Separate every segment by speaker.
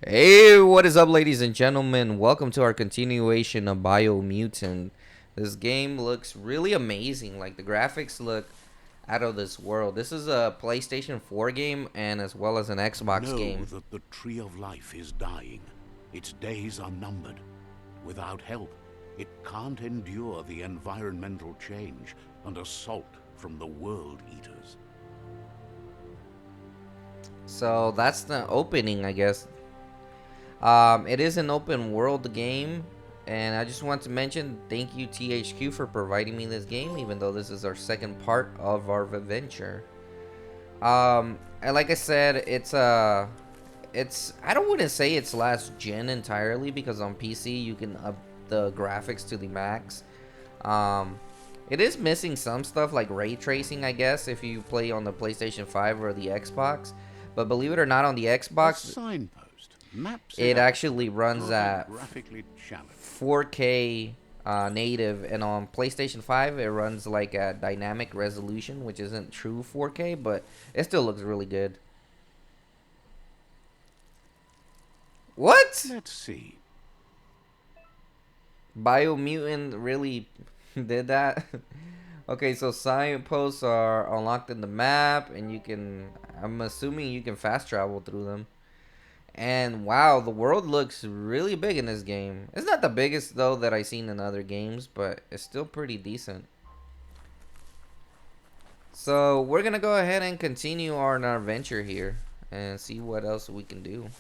Speaker 1: Hey, what is up, ladies and gentlemen? Welcome to our continuation of Biomutant. This game looks really amazing. Like, the graphics look out of this world. This is a PlayStation 4 game and as well as an Xbox
Speaker 2: Know
Speaker 1: game.
Speaker 2: that the tree of life is dying. Its days are numbered. Without help, it can't endure the environmental change and assault from the world eaters.
Speaker 1: So that's the opening, I guess. It is an open world game, and I just want to mention thank you THQ for providing me this game, even though this is our second part of our adventure. And like I said, it's I don't want to say it's last gen entirely because on PC you can up the graphics to the max. Um, it is missing some stuff like ray tracing, I guess, if you play on the PlayStation 5 or the Xbox. But believe it or not, on the
Speaker 2: A
Speaker 1: Xbox,
Speaker 2: signpost maps it
Speaker 1: it
Speaker 2: out.
Speaker 1: actually runs
Speaker 2: Not
Speaker 1: at
Speaker 2: graphically challenged.
Speaker 1: 4K native, and on PlayStation 5 it runs like at dynamic resolution, which isn't true 4K, but it still looks really good. What?
Speaker 2: Let's see.
Speaker 1: Biomutant really did that? Okay, so signposts are unlocked in the map, and I'm assuming you can fast travel through them. And wow, the world looks really big in this game. It's not the biggest though that I've seen in other games, but it's still pretty decent. So we're gonna go ahead and continue our adventure here and see what else we can do.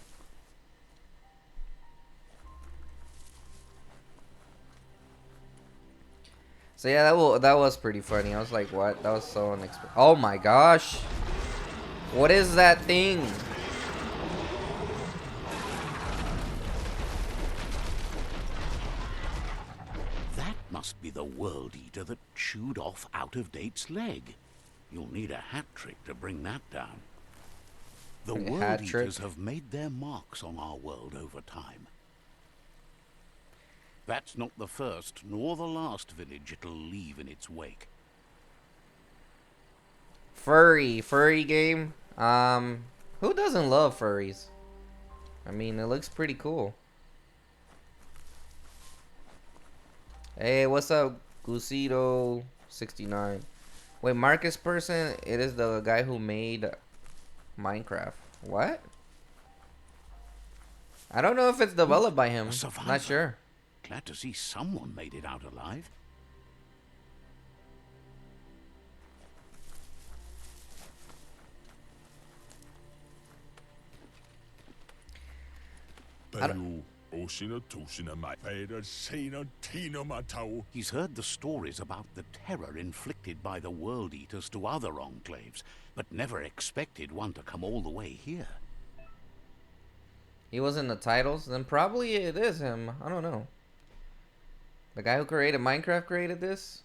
Speaker 1: So yeah, that was pretty funny. I was like, what? That was so unexpected. Oh my gosh. What is that thing?
Speaker 2: That must be the world eater that chewed off Out-of-Date's leg. You'll need a hat trick to bring that down. The world
Speaker 1: Hat trick.
Speaker 2: eaters have made their marks on our world over time. That's not the first nor the last village it'll leave in its wake.
Speaker 1: Furry game. Who doesn't love furries? I mean, it looks pretty cool. Hey, what's up, Gusito 69? Wait, Marcus person, it is the guy who made Minecraft. What? I don't know if it's developed by him.
Speaker 2: A survivor.
Speaker 1: Not sure.
Speaker 2: Glad to see someone made it out alive. He's heard the stories about the terror inflicted by the World Eaters to other enclaves, but never expected one to come all the way here.
Speaker 1: He was in the titles, then probably it is him. I don't know. The guy who created Minecraft created this?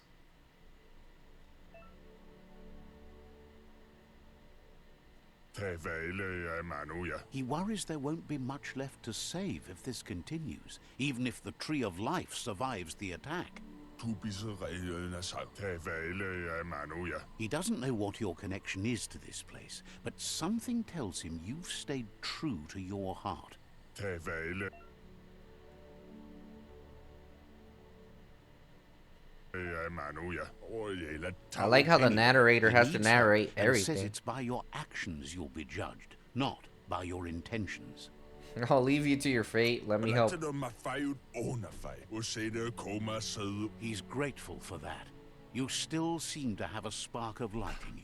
Speaker 2: He worries there won't be much left to save if this continues, even if the Tree of Life survives the attack. He doesn't know what your connection is to this place, but something tells him you've stayed true to your heart.
Speaker 1: I like how the narrator
Speaker 2: He
Speaker 1: has to
Speaker 2: needs
Speaker 1: narrate
Speaker 2: help and says
Speaker 1: everything.
Speaker 2: it's by your actions you'll be judged, not by your intentions.
Speaker 1: I'll leave you to your fate. Let me help.
Speaker 2: He's grateful for that. You still seem to have a spark of light in you.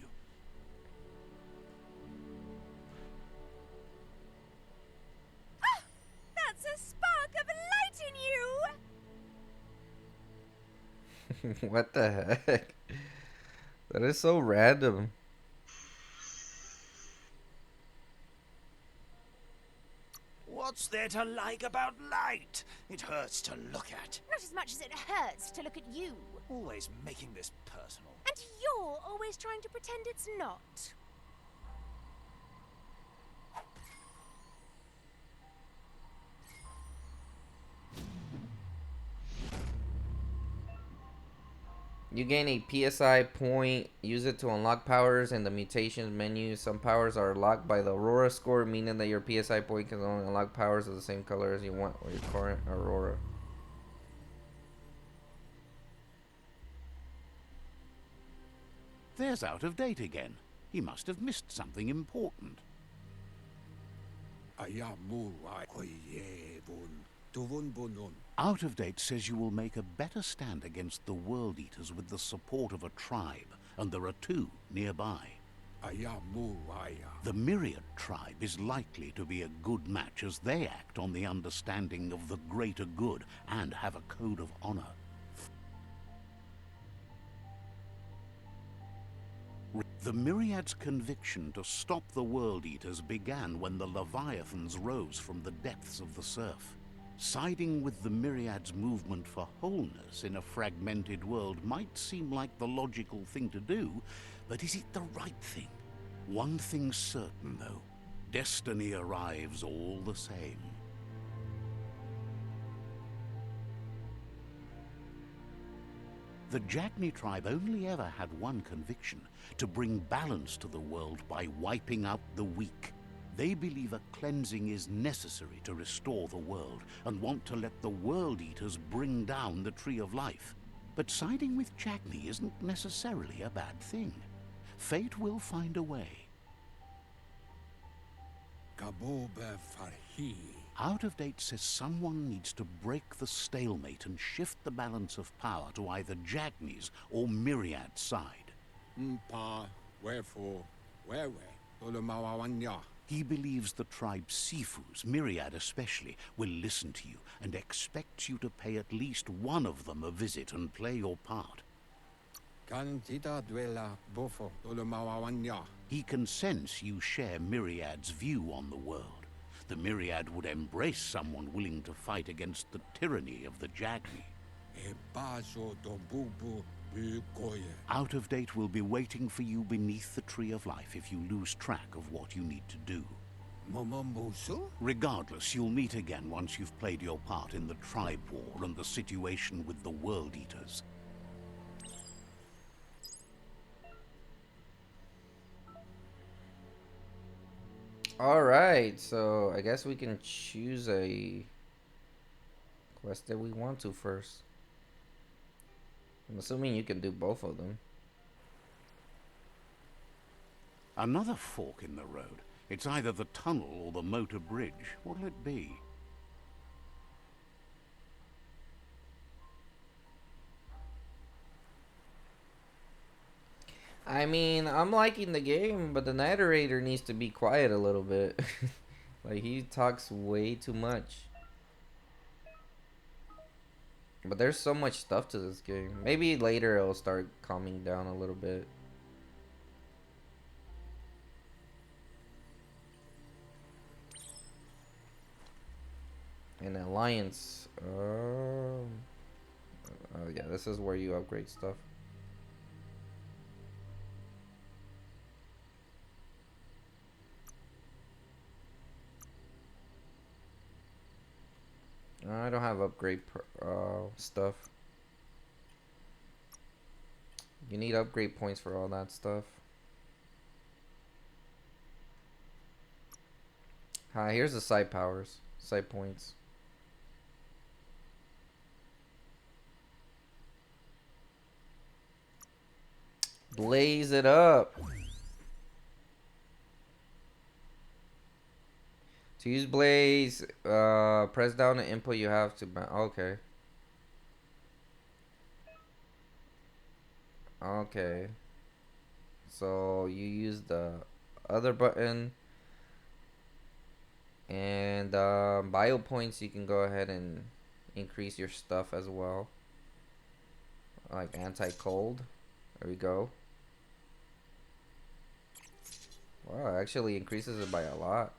Speaker 3: That's a spark of light in you!
Speaker 1: What the heck? That is so random.
Speaker 4: What's there to like about light? It hurts to look at.
Speaker 3: Not as much as it hurts to look at you.
Speaker 4: Always making this personal.
Speaker 3: And you're always trying to pretend it's not.
Speaker 1: You gain a PSI point. Use it to unlock powers in the mutations menu. Some powers are locked by the Aurora score, meaning that your PSI point can only unlock powers of the same color as you want or your current Aurora.
Speaker 2: There's Out of Date again. He must have missed something important. Out of Date says you will make a better stand against the World Eaters with the support of a tribe, and there are 2 nearby. The Myriad tribe is likely to be a good match as they act on the understanding of the greater good and have a code of honor. The Myriad's conviction to stop the World Eaters began when the Leviathans rose from the depths of the surf. Siding with the Myriad's movement for wholeness in a fragmented world might seem like the logical thing to do, but is it the right thing? One thing's certain, though. Destiny arrives all the same. The Jagni tribe only ever had one conviction: to bring balance to the world by wiping out the weak. They believe a cleansing is necessary to restore the world, and want to let the World Eaters bring down the Tree of Life. But siding with Jagni isn't necessarily a bad thing. Fate will find a way. Out of Date says someone needs to break the stalemate and shift the balance of power to either Jagni's or Myriad's side. He believes the tribe's Sifus, Myriad especially, will listen to you and expects you to pay at least one of them a visit and play your part. He can sense you share Myriad's view on the world. The Myriad would embrace someone willing to fight against the tyranny of the Jagni. Out of Date will be waiting for you beneath the Tree of Life if you lose track of what you need to do. Regardless, you'll meet again once you've played your part in the tribe war and the situation with the World Eaters.
Speaker 1: Alright, so I guess we can choose a quest that we want to first. I'm assuming you can do both of them.
Speaker 2: Another fork in the road. It's either the tunnel or the motor bridge. What'll it be?
Speaker 1: I mean, I'm liking the game, but the narrator needs to be quiet a little bit. Like, he talks way too much. But there's so much stuff to this game. Maybe later it'll start calming down a little bit. An alliance. Oh yeah, this is where you upgrade stuff. I don't have upgrade stuff. You need upgrade points for all that stuff. Hi, here's the side powers, side points. Blaze it up. To use Blaze, press down the input you have to. Okay. Okay. So you use the other button. And bio points, you can go ahead and increase your stuff as well. Like anti-cold. There we go. Wow, it actually increases it by a lot.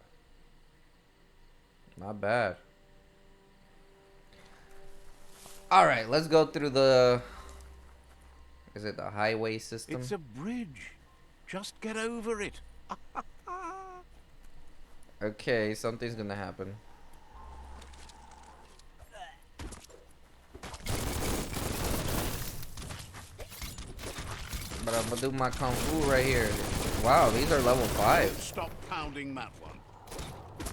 Speaker 1: Not bad. Alright, let's go through the... Is it the highway system?
Speaker 2: It's a bridge. Just get over it.
Speaker 1: Okay, something's gonna happen. But I'm gonna do my kung fu right here. Wow, these are level 5.
Speaker 2: Stop pounding that one.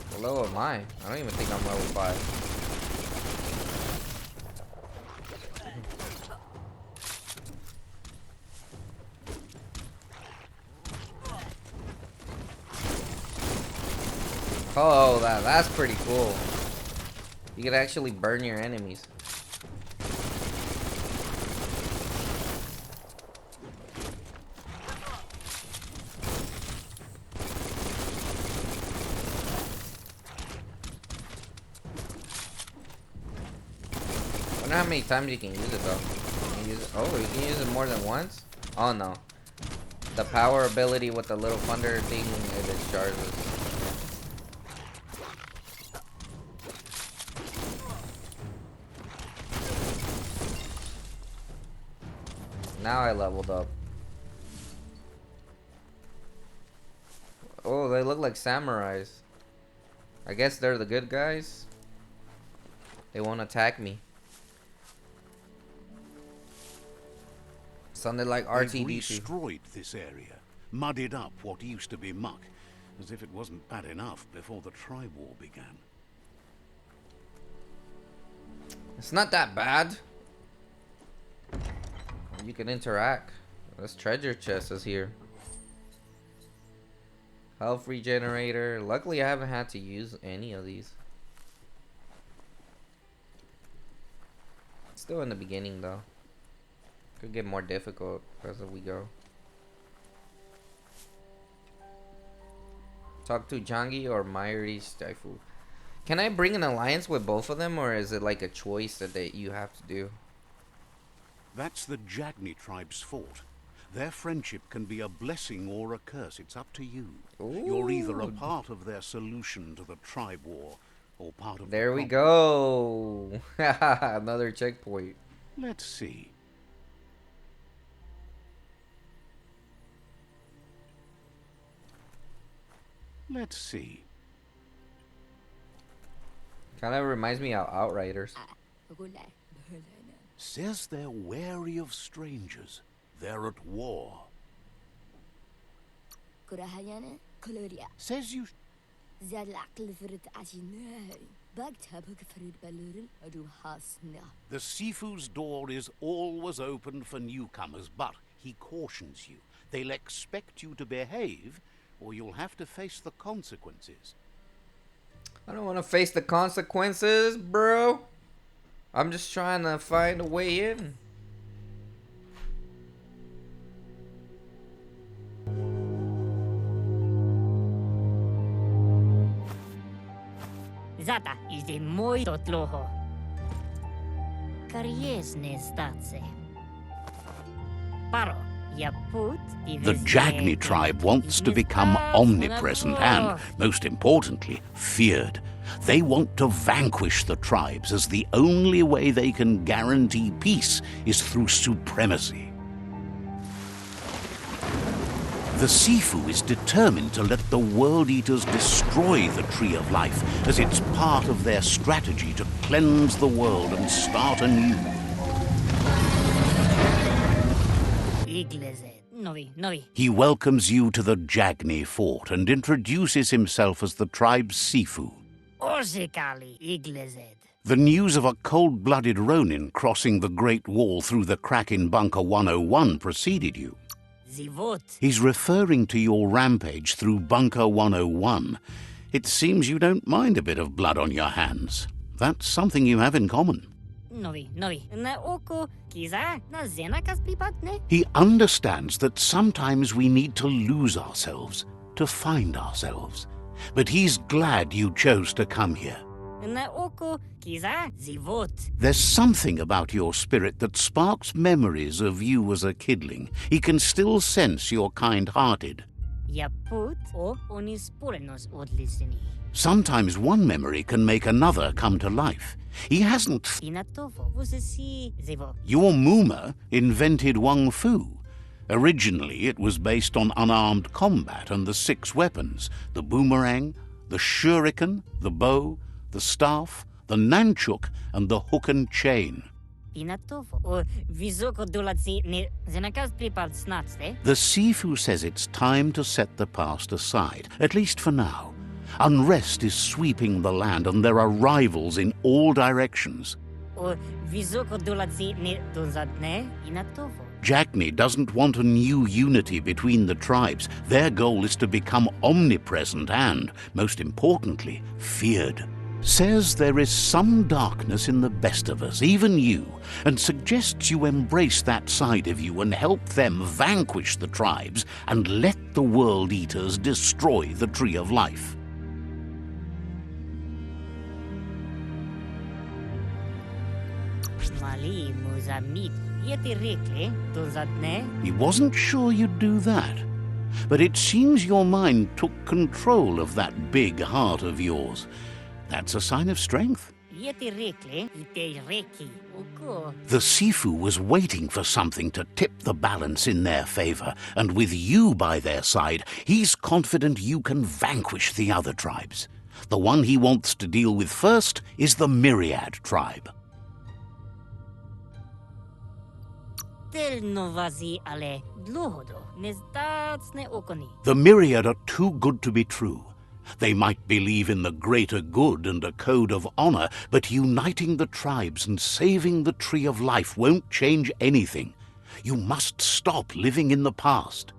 Speaker 1: What level am I? I don't even think I'm level 5. Oh, that's pretty cool. You could actually burn your enemies. I wonder how many times you can use it though. You can use it, oh, you can use it more than once? Oh no. The power ability with the little thunder thing, it discharges. Now I leveled up. Oh, they look like samurais. I guess they're the good guys. They won't attack me. Sounded like
Speaker 2: They've
Speaker 1: R2-D2.
Speaker 2: destroyed this area, muddied up what used to be muck, as if it wasn't bad enough before the tribe war began.
Speaker 1: It's not that bad. You can interact. This treasure chest is here. Health regenerator. Luckily, I haven't had to use any of these. Still in the beginning, though. Could get more difficult as we go. Talk to Jangi or Mairi Staifu. Can I bring an alliance with both of them, or is it like a choice that you have to do?
Speaker 2: That's the Jagni tribe's fault. Their friendship can be a blessing or a curse. It's up to you.
Speaker 1: Ooh.
Speaker 2: You're either a part of their solution to the tribe war, or part of
Speaker 1: There
Speaker 2: the
Speaker 1: we
Speaker 2: problem.
Speaker 1: go. Another checkpoint.
Speaker 2: Let's see. Let's see.
Speaker 1: Kind of reminds me of Outriders.
Speaker 2: Says they're wary of strangers. They're at war. Says you... The Sifu's door is always open for newcomers, but he cautions you. They'll expect you to behave, or you'll have to face the consequences.
Speaker 1: I don't want to face the consequences, bro. I'm just trying to find a way in.
Speaker 5: Zata is de muito tloho. Kariesne stace. Paro, ya put
Speaker 2: The Jagni tribe wants to become omnipresent and, most importantly, feared. They want to vanquish the tribes, as the only way they can guarantee peace is through supremacy. The Sifu is determined to let the World Eaters destroy the Tree of Life, as it's part of their strategy to cleanse the world and start anew. He welcomes you to the Jagni fort and introduces himself as the tribe's Sifu. The news of a cold-blooded Ronin crossing the Great Wall through the crack in Bunker 101 preceded you. He's referring to your rampage through Bunker 101. It seems you don't mind a bit of blood on your hands. That's something you have in common. He understands that sometimes we need to lose ourselves to find ourselves. But he's glad you chose to come here. There's something about your spirit that sparks memories of you as a kidling. He can still sense you're kind-hearted. Sometimes one memory can make another come to life. He hasn't... Your MOOMA invented WUNG-FU. Originally, it was based on unarmed combat and the 6 weapons: the boomerang, the shuriken, the bow, the staff, the nunchuk, and the hook and chain.
Speaker 5: inatovo. O visoko dolatsi ne zenakas pripad snatste.
Speaker 2: The Sifu says it's time to set the past aside, at least for now. Unrest is sweeping the land and there are rivals in all directions.
Speaker 5: O visoko dolatsi ne donzadne inatovo.
Speaker 2: Jackney doesn't want a new unity between the tribes. Their goal is to become omnipresent and, most importantly, feared. Says there is some darkness in the best of us, even you, and suggests you embrace that side of you and help them vanquish the tribes and let the World Eaters destroy the Tree of Life.
Speaker 5: Mali muzamit yetirikle donzadne.
Speaker 2: He wasn't sure you'd do that, but it seems your mind took control of that big heart of yours. That's a sign of strength.
Speaker 5: Yetirikle itereki. Uko.
Speaker 2: The Sifu was waiting for something to tip the balance in their favor, and with you by their side, he's confident you can vanquish the other tribes. The one he wants to deal with first is the Myriad tribe.
Speaker 5: Tel novazi ale dlohodo nezdatsne okoni.
Speaker 2: The Myriad are too good to be true. They might believe in the greater good and a code of honor, but uniting the tribes and saving the Tree of Life won't change anything. You must stop living in the past.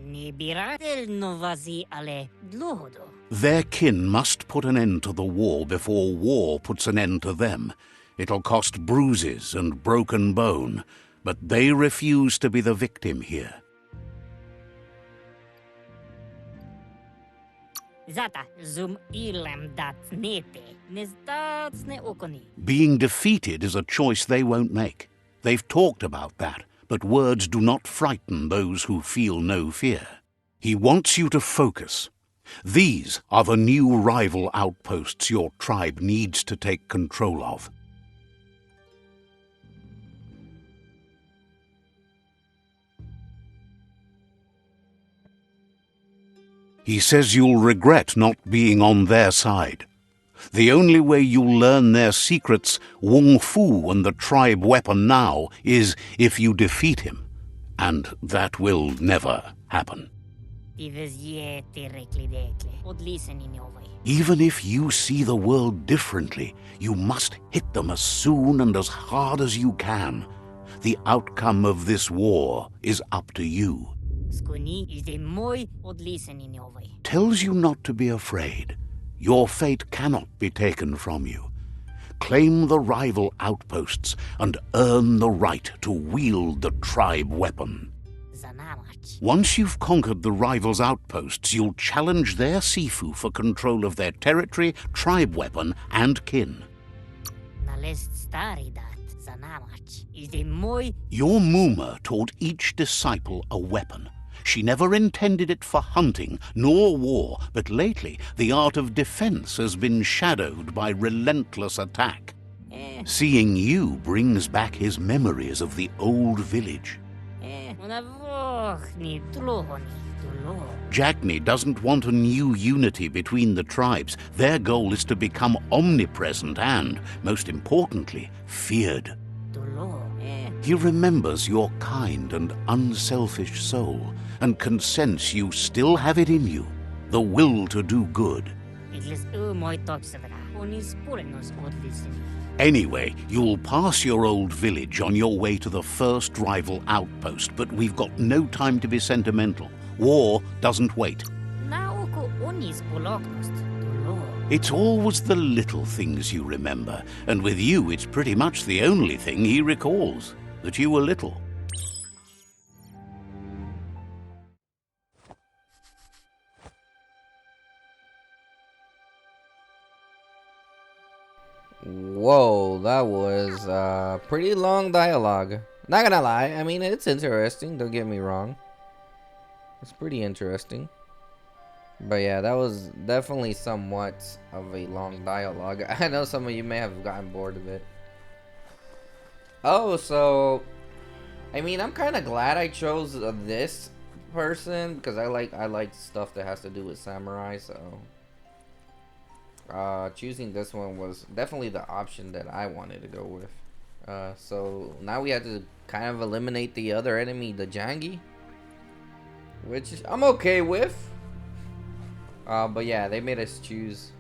Speaker 5: Nibira tel novazi ale dlohodo.
Speaker 2: Their kin must put an end to the war before war puts an end to them. It'll cost bruises and broken bone, but they refuse to be the victim here.
Speaker 5: Zata zum ilem dat nete nezdatsne okoni.
Speaker 2: Being defeated is a choice they won't make. They've talked about that, but words do not frighten those who feel no fear. He wants you to focus. These are the new rival outposts your tribe needs to take control of. He says you'll regret not being on their side. The only way you'll learn their secrets, WUNG-FU and the tribe weapon now, is if you defeat him. And that will never happen. Even if you see the world differently, you must hit them as soon and as hard as you can. The outcome of this war is up to you. Tells you not to be afraid. Your fate cannot be taken from you. Claim the rival outposts and earn the right to wield the tribe weapon. Once you've conquered the rivals' outposts, you'll challenge their Sifu for control of their territory, tribe weapon, and kin. Your MOOMA taught each disciple a weapon. She never intended it for hunting nor war, but lately the art of defense has been shadowed by relentless attack. Seeing you brings back his memories of the old village. Jackney doesn't want a new unity between the tribes. Their goal is to become omnipresent and, most importantly, feared. He remembers your kind and unselfish soul and can sense you still have it in you, the will to do good. Anyway, you'll pass your old village on your way to the first rival outpost, but we've got no time to be sentimental. War doesn't wait. It's always the little things you remember, and with you it's pretty much the only thing he recalls, that you were little.
Speaker 1: Whoa, that was pretty long dialogue. Not gonna lie, I mean, it's interesting, don't get me wrong. It's pretty interesting. But yeah, that was definitely somewhat of a long dialogue. I know some of you may have gotten bored of it. Oh, so I mean, I'm kind of glad I chose this person because I like stuff that has to do with samurai. So choosing this one was definitely the option that I wanted to go with. So now we have to kind of eliminate the other enemy, the Jangi, which I'm okay with. But yeah, they made us choose.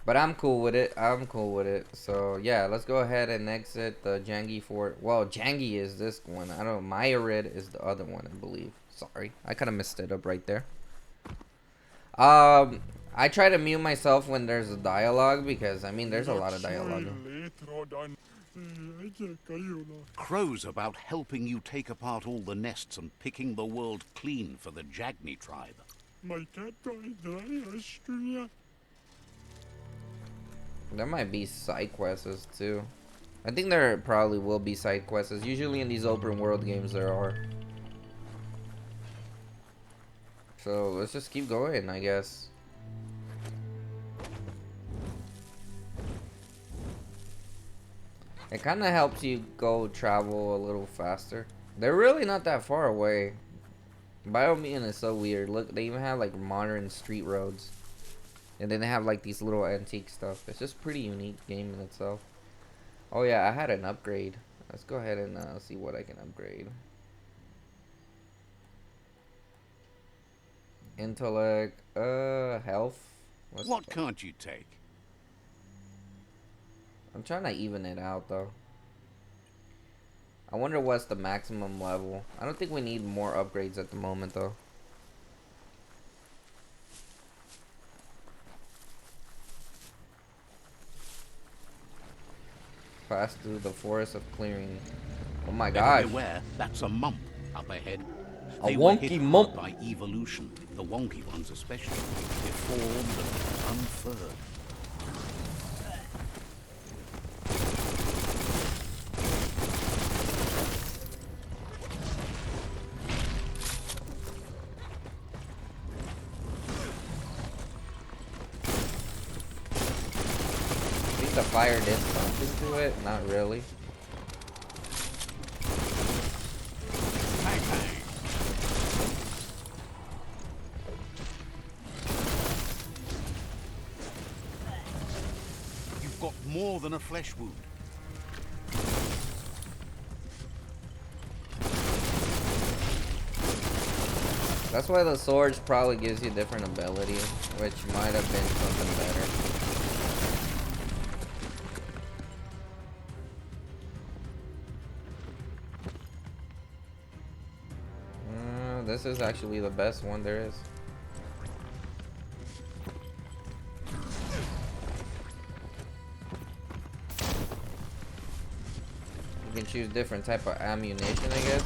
Speaker 1: But I'm cool with it. I'm cool with it. So yeah, let's go ahead and exit the Jangi fort. Well, Jangi is this one. I don't. Mayarid is the other one, I believe. Sorry, I kind of messed it up right there. I try to mute myself when there's a dialogue because I mean there's a lot of dialogue.
Speaker 2: Crows about helping you take apart all the nests and picking the world clean for the Jagni tribe.
Speaker 1: There might be side quests too. I think there probably will be side quests. Usually in these open world games there are. So let's just keep going, I guess. It kind of helps you go travel a little faster. They're really not that far away. Biomutant is so weird. Look, they even have like modern street roads. And then they have like these little antique stuff. It's just pretty unique game in itself. Oh yeah, I had an upgrade. Let's go ahead and see what I can upgrade. Intellect, health.
Speaker 2: What can't you take?
Speaker 1: I'm trying to even it out though. I wonder what's the maximum level. I don't think we need more upgrades at the moment though. Pass through the forest of clearing. Oh my gosh.
Speaker 2: Beware, that's a mump up ahead.
Speaker 1: A
Speaker 2: They were
Speaker 1: wonky
Speaker 2: hit
Speaker 1: mump.
Speaker 2: by evolution, the wonky ones especially, deformed and unfurred.
Speaker 1: I think the fire did something to it. Not really.
Speaker 2: Bang, bang. You've got more than a flesh wound.
Speaker 1: That's why the swords probably gives you different ability, which might have been something better. This is actually the best one there is. You can choose different type of ammunition, I guess.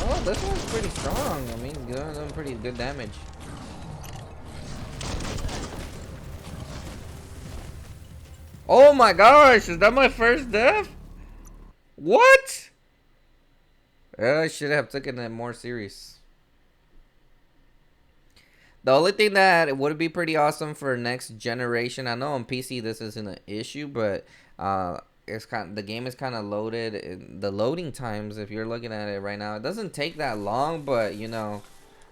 Speaker 1: Oh, this one's pretty strong. I mean, doing them pretty good damage. Oh my gosh, is that my first death? What? I should have taken it more serious. The only thing that would be pretty awesome for next generation, I know on PC this isn't an issue, but it's the game is kind of loaded. The loading times, if you're looking at it right now, it doesn't take that long, but you know,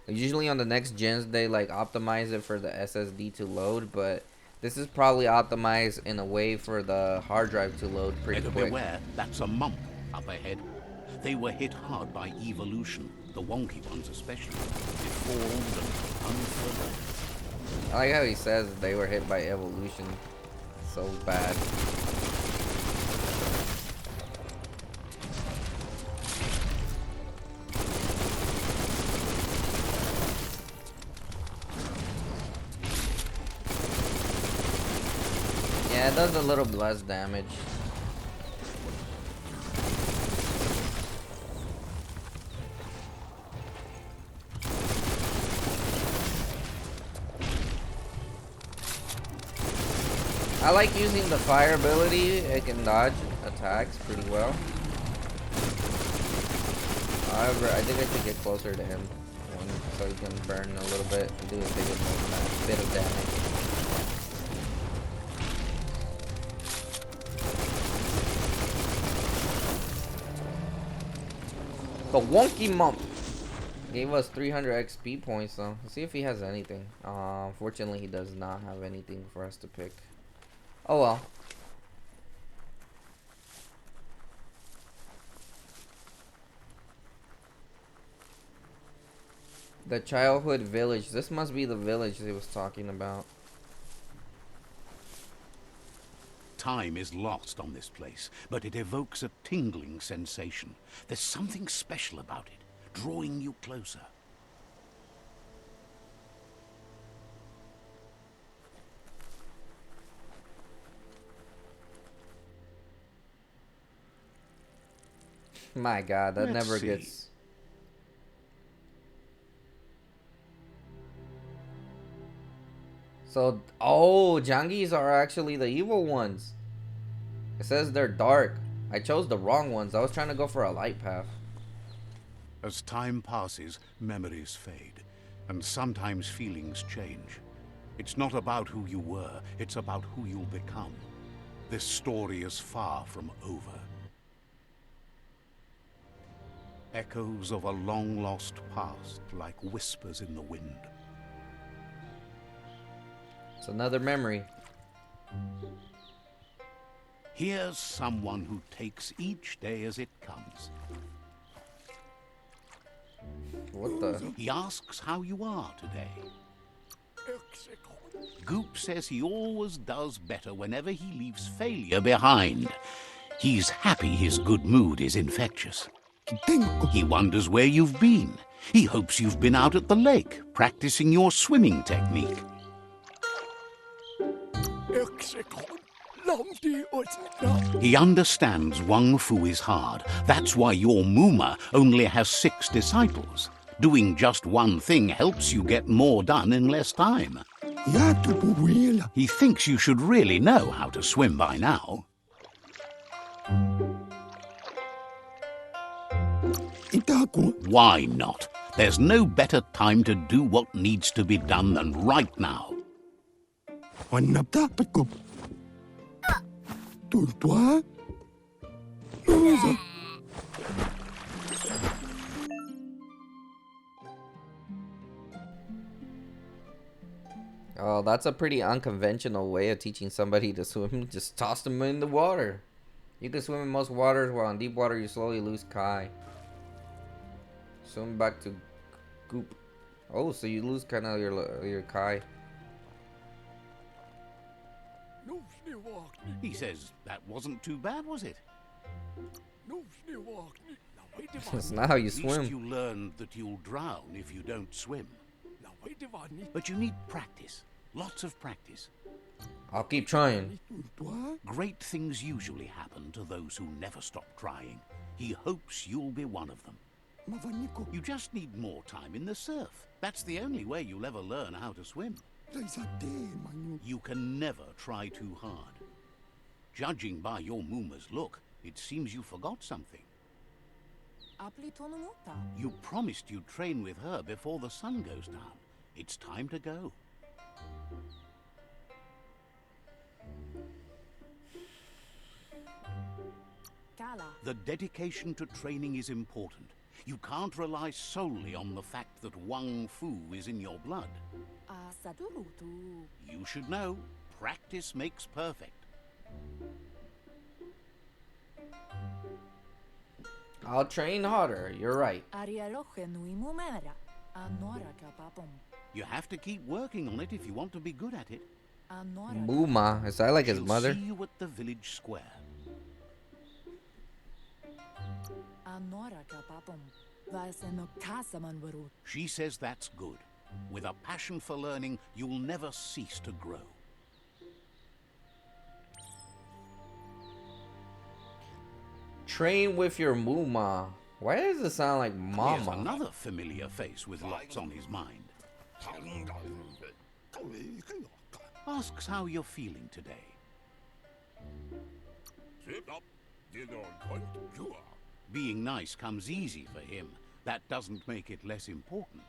Speaker 1: usually on the next gens they like optimize it for the SSD to load, but this is probably optimized in a way for the hard drive to load pretty quick.
Speaker 2: Beware, that's a mump up ahead. They were hit hard by evolution, the wonky ones especially, deformed and unfurred.
Speaker 1: I like how he says they were hit by evolution so bad. Yeah, it does a little less damage. I like using the fire ability. It can dodge attacks pretty well. However, I think I should get closer to him so he can burn a little bit and do a bit of damage. The wonky mump. Gave us 300 XP points though. Let's see if he has anything. Fortunately, he does not have anything for us to pick. Oh well. The childhood village. This must be the village he was talking about.
Speaker 2: Time is lost on this place, but it evokes a tingling sensation. There's something special about it, drawing you closer.
Speaker 1: My God, that
Speaker 2: Let's
Speaker 1: never
Speaker 2: see.
Speaker 1: gets. So, oh, Jangis are actually the evil ones. It says they're dark. I chose the wrong ones. I was trying to go for a light path.
Speaker 2: As time passes, memories fade, and sometimes feelings change. It's not about who you were, it's about who you'll become. This story is far from over. Echoes of a long-lost past, like whispers in the wind.
Speaker 1: It's another memory.
Speaker 2: Here's someone who takes each day as it comes.
Speaker 1: What the?
Speaker 2: He asks how you are today. Goop says he always does better whenever he leaves failure behind. He's happy his good mood is infectious. He wonders where you've been. He hopes you've been out at the lake, practicing your swimming technique. He understands WUNG-FU is hard. That's why your MOOMA only has 6 disciples. Doing just one thing helps you get more done in less time. He thinks you should really know how to swim by now. Why not? There's no better time to do what needs to be done than right now.
Speaker 1: Oh, that's a pretty unconventional way of teaching somebody to swim. Just toss them in the water. You can swim in most waters, while in deep water you slowly lose Kai. Swim back to Goop. Oh, so you lose kind of your Kai.
Speaker 2: He says that wasn't too bad, was it?
Speaker 1: That's not how you
Speaker 2: At least
Speaker 1: swim.
Speaker 2: you learned that you'll drown if you don't swim. But you need practice. Lots of practice.
Speaker 1: I'll keep trying.
Speaker 2: Great things usually happen to those who never stop trying. He hopes you'll be one of them. You just need more time in the surf. That's the only way you'll ever learn how to swim. You can never try too hard. Judging by your MOOMA's look, it seems you forgot something. You promised you'd train with her before the sun goes down. It's time to go. The dedication to training is important. You can't rely solely on the fact that WUNG-FU is in your blood. You should know, practice makes perfect.
Speaker 1: I'll train harder. You're right.
Speaker 2: You have to keep working on it if you want to be good at it.
Speaker 1: MOOMA. Is that like his
Speaker 2: She'll
Speaker 1: mother?
Speaker 2: see you at the village square. She says that's good. With a passion for learning, you'll never cease to grow.
Speaker 1: Train with your MOOMA. Why does it sound like
Speaker 2: Here's
Speaker 1: mama?
Speaker 2: another familiar face with lots on his mind. Asks how you're feeling today. Being nice comes easy for him. That doesn't make it less important.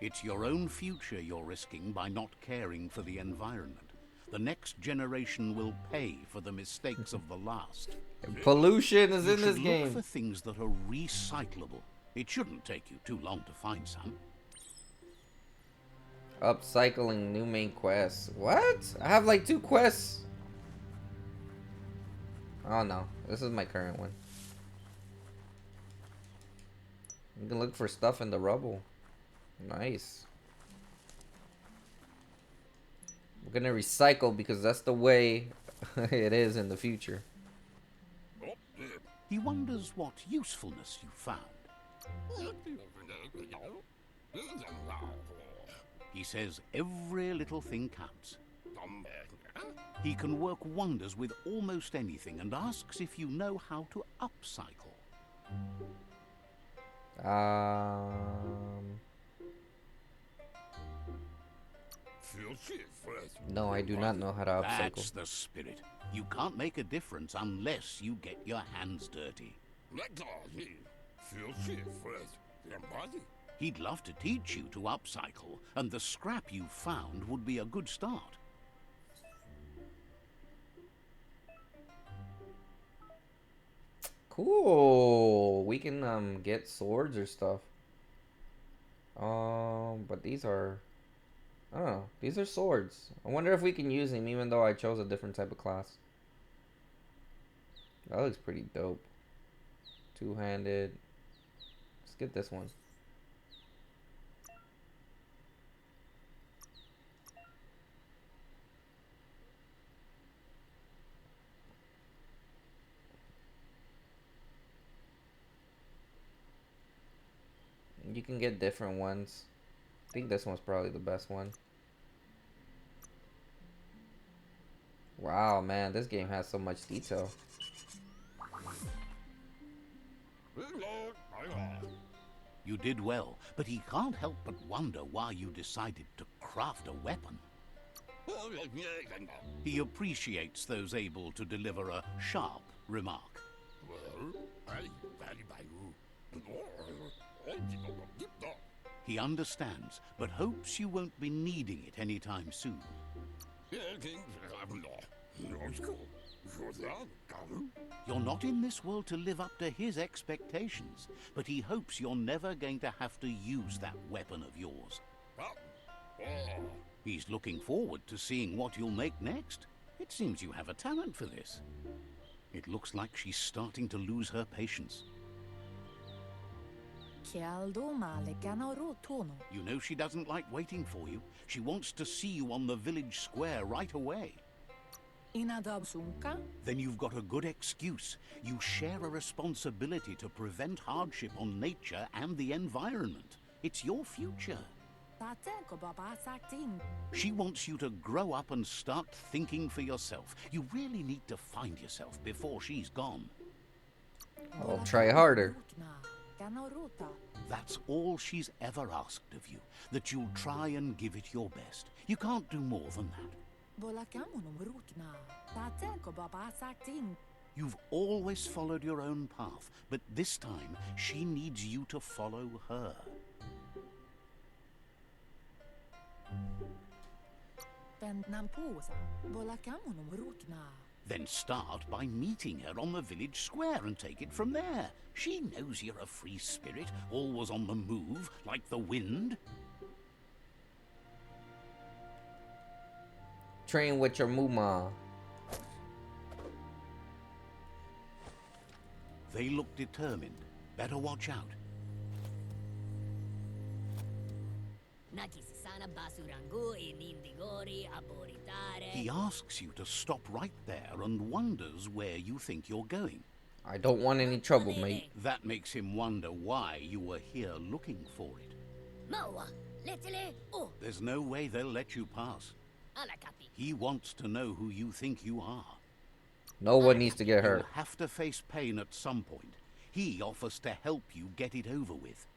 Speaker 2: It's your own future you're risking by not caring for the environment. The next generation will pay for the mistakes of the last.
Speaker 1: Pollution is
Speaker 2: You
Speaker 1: in this
Speaker 2: should
Speaker 1: game.
Speaker 2: look for things that are recyclable. It shouldn't take you too long to find some.
Speaker 1: Upcycling new main quests. What? I have like 2 quests. Oh no, this is my current one. You can look for stuff in the rubble. Nice. We're gonna recycle because that's the way it is in the future.
Speaker 2: He wonders what usefulness you found. He says every little thing counts. He can work wonders with almost anything and asks if you know how to upcycle.
Speaker 1: No, I do not know how to upcycle.
Speaker 2: That's the spirit. You can't make a difference unless you get your hands dirty. He'd love to teach you to upcycle, and the scrap you found would be a good start.
Speaker 1: Cool. We can get swords or stuff. But these are, oh, these are swords. I wonder if we can use them even though I chose a different type of class. That looks pretty dope. Two-handed. Let's get this one. You can get different ones. I think this one's probably the best one. Wow, man, this game has so much detail.
Speaker 2: You did well, but he can't help but wonder why you decided to craft a weapon. He appreciates those able to deliver a sharp remark. He understands, but hopes you won't be needing it anytime soon. You're not in this world to live up to his expectations, but he hopes you're never going to have to use that weapon of yours. He's looking forward to seeing what you'll make next. It seems you have a talent for this. It looks like she's starting to lose her patience. You know she doesn't like waiting for you. She wants to see you on the village square right away. Then you've got a good excuse. You share a responsibility to prevent hardship on nature and the environment. It's your future. She wants you to grow up and start thinking for yourself. You really need to find yourself before she's gone.
Speaker 1: I'll try harder.
Speaker 2: That's all she's ever asked of you, that you'll try and give it your best. You can't do more than that. You've always followed your own path, but this time she needs you to follow her. Then start by meeting her on the village square and take it from there. She knows you're a free spirit, always on the move, like the wind.
Speaker 1: Train with your MOOMA.
Speaker 2: They look determined. Better watch out. He asks you to stop right there and wonders where you think you're going.
Speaker 1: I don't want any trouble, mate.
Speaker 2: That makes him wonder why you were here looking for it. There's no way they'll let you pass. He wants to know who you think you are.
Speaker 1: No one needs to get hurt.
Speaker 2: You'll have to face pain at some point. He offers to help you get it over with.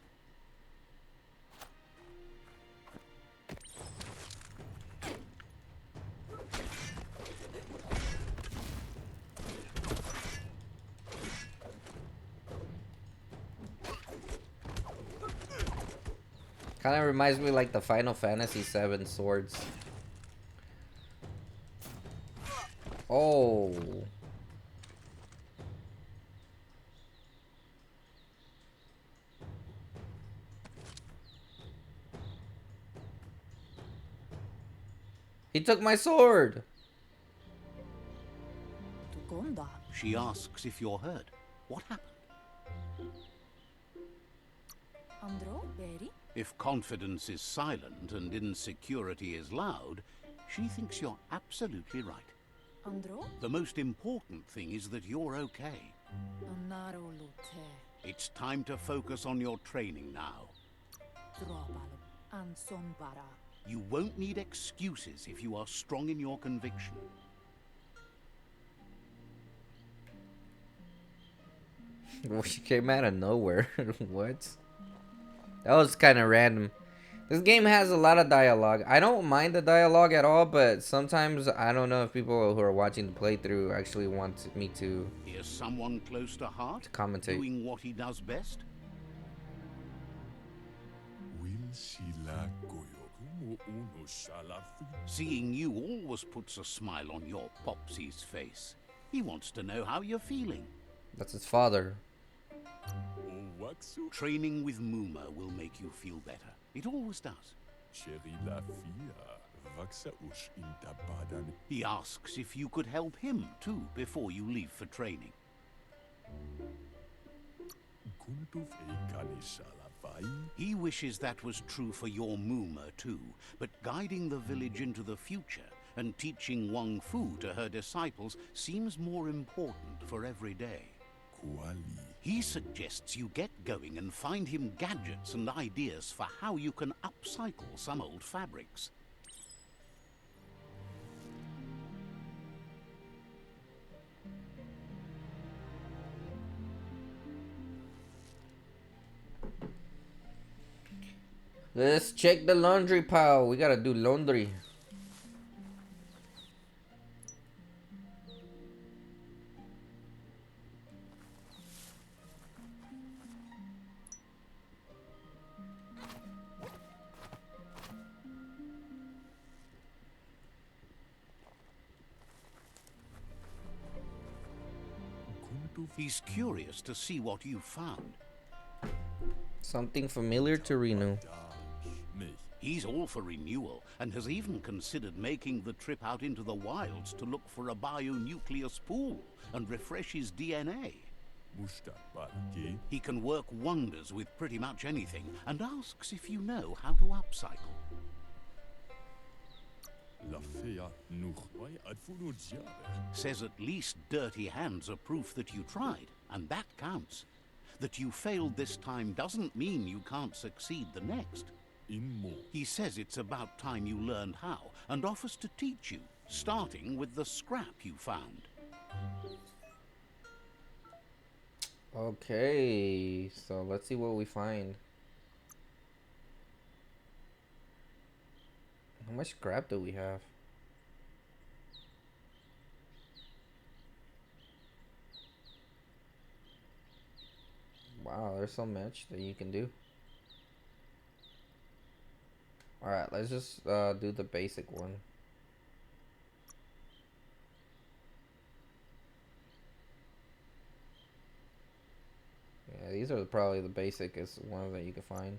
Speaker 1: Kind of reminds me like the Final Fantasy VII swords. Oh. He took my sword.
Speaker 5: Tukonda.
Speaker 2: She asks if you're hurt. What happened?
Speaker 3: Andro, Beri?
Speaker 2: If confidence is silent and insecurity is loud, she thinks you're absolutely right.
Speaker 3: Andro?
Speaker 2: The most important thing is that you're okay.
Speaker 3: Anaro lute.
Speaker 2: It's time to focus on your training now.
Speaker 3: Drobalo. Anson bara.
Speaker 2: You won't need excuses if you are strong in your conviction.
Speaker 1: Well, she came out of nowhere. What? That was kind of random. This game has a lot of dialogue. I don't mind the dialogue at all, but sometimes I don't know if people who are watching the playthrough actually want me to
Speaker 2: Here's someone close to heart,
Speaker 1: commentate.
Speaker 2: doing what he does best. Seeing you always puts a smile on your Popsy's face. He wants to know how you're feeling.
Speaker 1: That's his father.
Speaker 2: Training with MOOMA will make you feel better. It always does. He asks if you could help him too before you leave for training. He wishes that was true for your MOOMA too, but guiding the village into the future and teaching WUNG-FU to her disciples seems more important for every day. He suggests you get going and find him gadgets and ideas for how you can upcycle some old fabrics.
Speaker 1: Let's check the laundry pile. We gotta do laundry.
Speaker 2: He's curious to see what you found.
Speaker 1: Something familiar to renew.
Speaker 2: He's all for renewal and has even considered making the trip out into the wilds to look for a bionucleus pool and refresh his DNA. He can work wonders with pretty much anything and asks if you know how to upcycle. Says at least dirty hands are proof that you tried, and that counts. That you failed this time doesn't mean you can't succeed the next. He says it's about time you learned how, and offers to teach you, starting with the scrap you found.
Speaker 1: Okay, so let's see what we find. How much scrap do we have? Wow, there's so much that you can do. Alright, let's just do the basic one. Yeah, these are probably the basicest ones that you can find.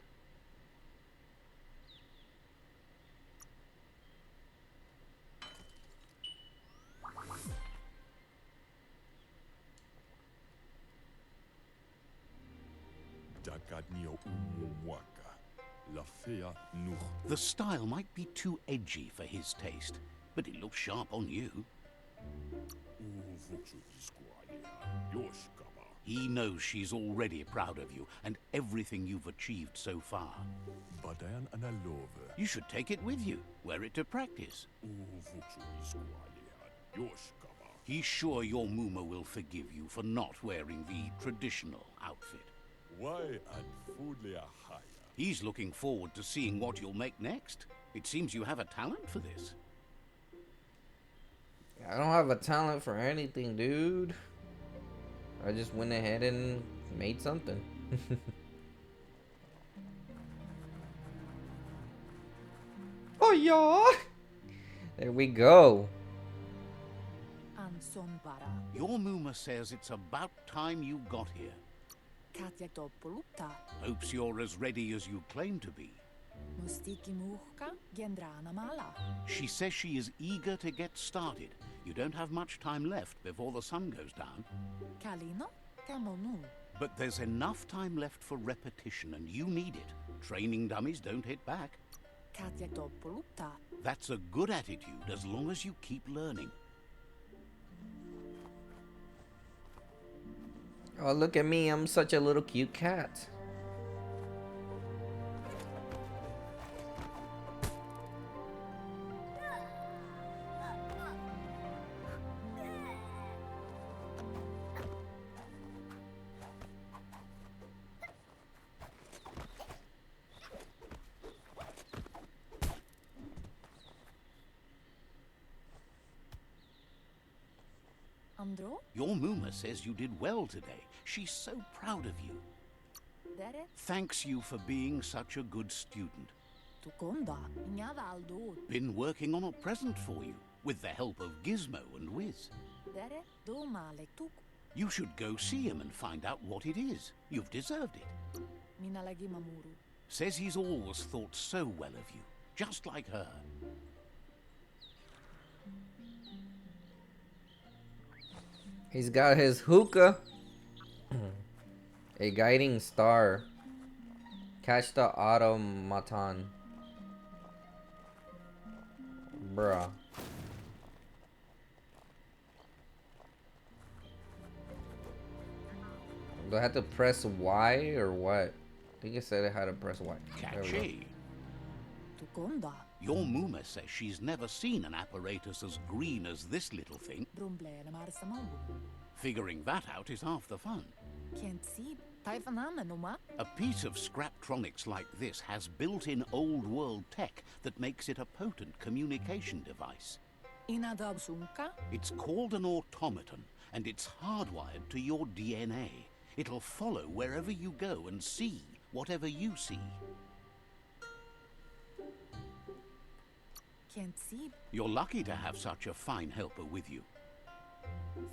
Speaker 2: The style might be too edgy for his taste, but it looks sharp on you. He knows she's already proud of you and everything you've achieved so far. You should take it with you, wear it to practice. He's sure your MOOMA will forgive you for not wearing the traditional outfit. He's looking forward to seeing what you'll make next. It seems you have a talent for this.
Speaker 1: I don't have a talent for anything, dude. I just went ahead and made something. Oh yeah! There we go.
Speaker 3: Anson bara.
Speaker 2: Your MOOMA says it's about time you got here.
Speaker 3: Katja Doppolutta.
Speaker 2: Hopes you're as ready as you claim to be.
Speaker 3: Mustiki muhka gendrana mala.
Speaker 2: She says she is eager to get started. You don't have much time left before the sun goes down.
Speaker 3: Kalino temonu.
Speaker 2: But there's enough time left for repetition, and you need it. Training dummies don't hit back.
Speaker 3: Katja Doppolutta.
Speaker 2: That's a good attitude as long as you keep learning.
Speaker 1: Oh, look at me. I'm such a little cute cat.
Speaker 3: Andro.
Speaker 2: Your MOOMA says you did well today. She's so proud of you.
Speaker 3: Dere.
Speaker 2: Thanks you for being such a good student.
Speaker 3: Tukonda. Nyadaldo.
Speaker 2: Been working on a present for you, with the help of Gizmo and Wiz.
Speaker 3: Dere. Do male tuk.
Speaker 2: You should go see him and find out what it is. You've deserved it.
Speaker 3: Minalagi mamuru.
Speaker 2: Says he's always thought so well of you, just like her.
Speaker 1: He's got his hookah. A guiding star. Catch the automaton. Bruh. Do I have to press Y or what? I think it said I had to press Y. There we go.
Speaker 2: Catchy.
Speaker 3: Tukonda.
Speaker 2: Your MOOMA says she's never seen an apparatus as green as this little thing.
Speaker 3: Brumblene marsamambu.
Speaker 2: Figuring that out is half the fun.
Speaker 3: Can't see. Taifanana numa.
Speaker 2: A piece of scraptronics like this has built-in old-world tech that makes it a potent communication device.
Speaker 3: Inadab sunka.
Speaker 2: It's called an automaton, and it's hardwired to your DNA. It'll follow wherever you go and see whatever you see.
Speaker 3: Can't see.
Speaker 2: You're lucky to have such a fine helper with you.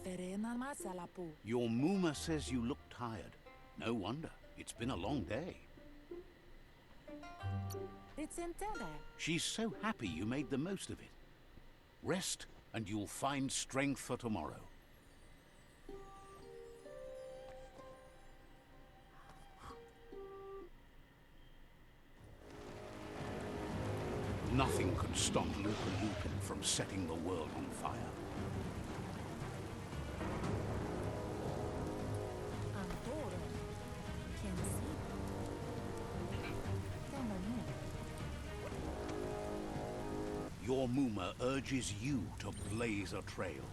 Speaker 3: Ferena masalapu.
Speaker 2: Your MOOMA says you look tired. No wonder. It's been a long day.
Speaker 3: It's entere.
Speaker 2: She's so happy you made the most of it. Rest, and you'll find strength for tomorrow. Nothing could stop LUPA-LUPIN from setting the world on fire.
Speaker 3: Antoro. Can't see. Temonu.
Speaker 2: Your MOOMA urges you to blaze a trail.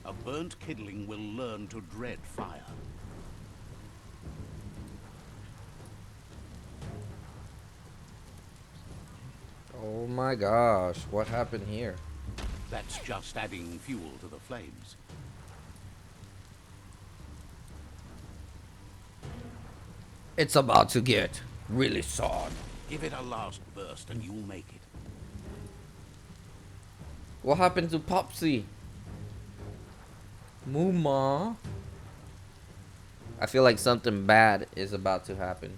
Speaker 2: A burnt kidling will learn to dread fire.
Speaker 1: Oh my gosh, what happened here?
Speaker 2: That's just adding fuel to the flames.
Speaker 1: It's about to get really sad.
Speaker 2: Give it a last burst and you'll make it.
Speaker 1: What happened to Popsy? MOOMA? I feel like something bad is about to happen.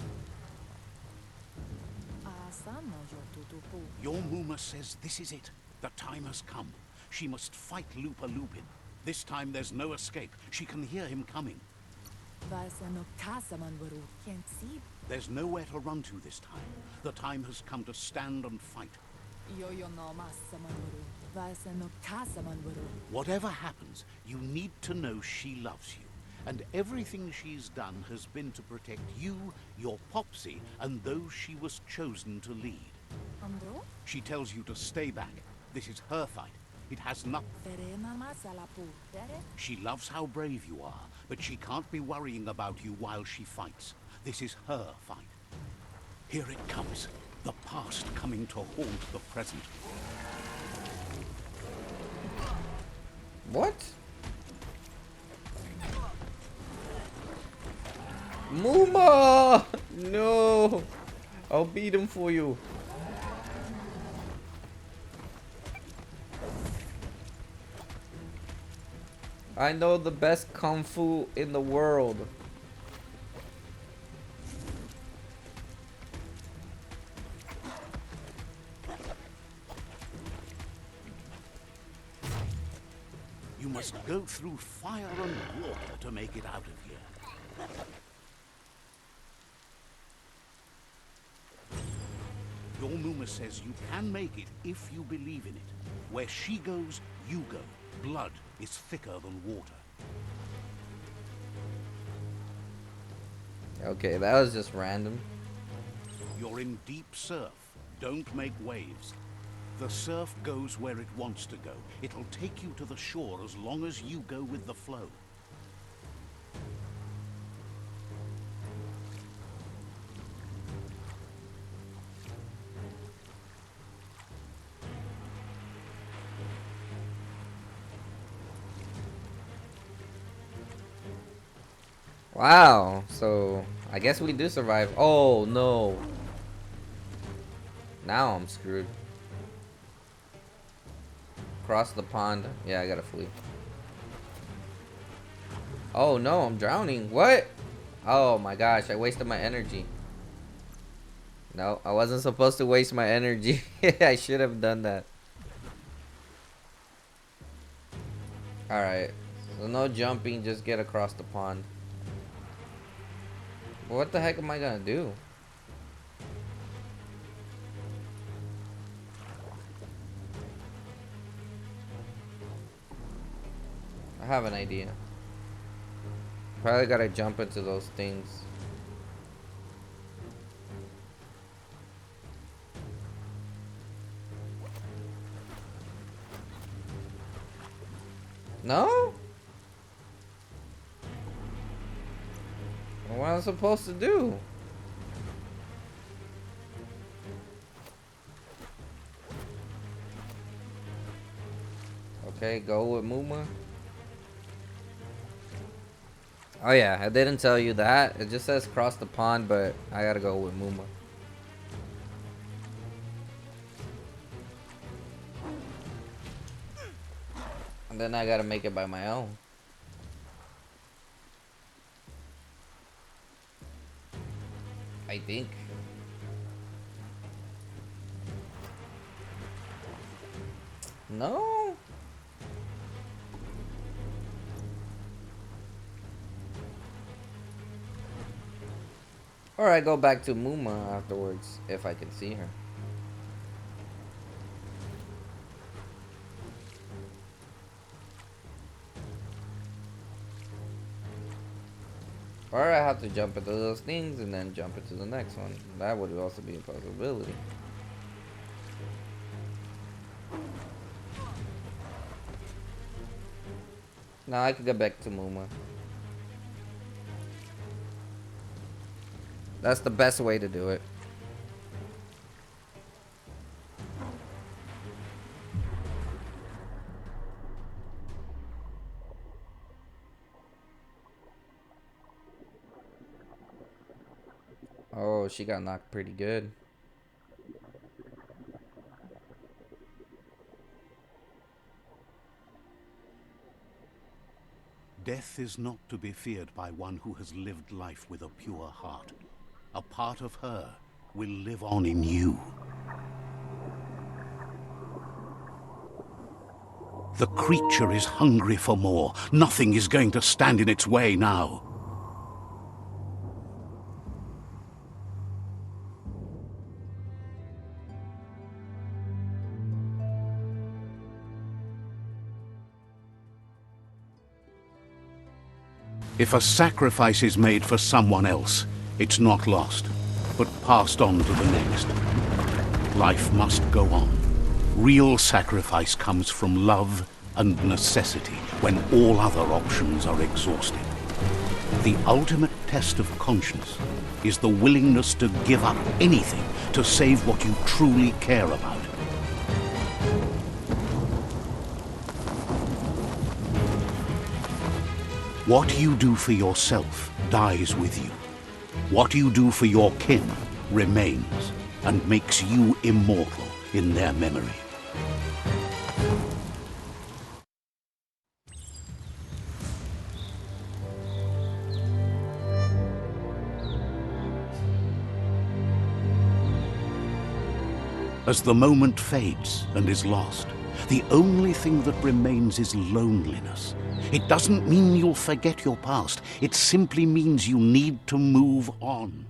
Speaker 3: Asana yotutupu.
Speaker 2: Your MOOMA says this is it. The time has come. She must fight LUPA-LUPIN. This time there's no escape. She can hear him coming.
Speaker 3: Vasano kasamanwaru. Can't see.
Speaker 2: There's nowhere to run to this time. The time has come to stand and fight.
Speaker 3: Yoyo no masamanwaru. Vasano kasamanwaru.
Speaker 2: Whatever happens, you need to know she loves you. And everything she's done has been to protect you, your Popsy, and those she was chosen to lead.
Speaker 3: Andro.
Speaker 2: She tells you to stay back. This is her fight. It has not.
Speaker 3: Ferena masalapu. Dere.
Speaker 2: She loves how brave you are, but she can't be worrying about you while she fights. This is her fight. Here it comes. The past coming to haunt the present.
Speaker 1: What? MOOMA! No! I'll beat him for you. I know the best kung fu in the world.
Speaker 2: You must go through fire and water to make it out of here. Your MOOMA says you can make it if you believe in it. Where she goes, you go. Blood is thicker than water.
Speaker 1: Okay, that was just random.
Speaker 2: You're in deep surf. Don't make waves. The surf goes where it wants to go. It'll take you to the shore as long as you go with the flow.
Speaker 1: Wow, so I guess we do survive. Oh no. Now I'm screwed. Cross the pond. Yeah, I gotta flee. Oh no, I'm drowning. What? Oh my gosh, I wasted my energy. No, I wasn't supposed to waste my energy. I should have done that. Alright. So no jumping, just get across the pond. What the heck am I gonna do? I have an idea. Probably gotta jump into those things. No? What am I supposed to do? Okay, go with MOOMA. Oh yeah, I didn't tell you that. It just says cross the pond, but I gotta go with MOOMA. And then I gotta make it by my own. I think. No? Or I go back to MOOMA afterwards, if I can see her. Or I have to jump into those things and then jump into the next one. That would also be a possibility. Now I could go back to MOOMA. That's the best way to do it. Oh, she got knocked pretty good.
Speaker 2: Death is not to be feared by one who has lived life with a pure heart. A part of her will live on in you. The creature is hungry for more. Nothing is going to stand in its way now. If a sacrifice is made for someone else, it's not lost, but passed on to the next. Life must go on. Real sacrifice comes from love and necessity when all other options are exhausted. The ultimate test of conscience is the willingness to give up anything to save what you truly care about. What you do for yourself dies with you. What you do for your kin remains and makes you immortal in their memory. 」 「As the moment fades and is lost, the only thing that remains is loneliness. It doesn't mean you'll forget your past. It simply means you need to move on.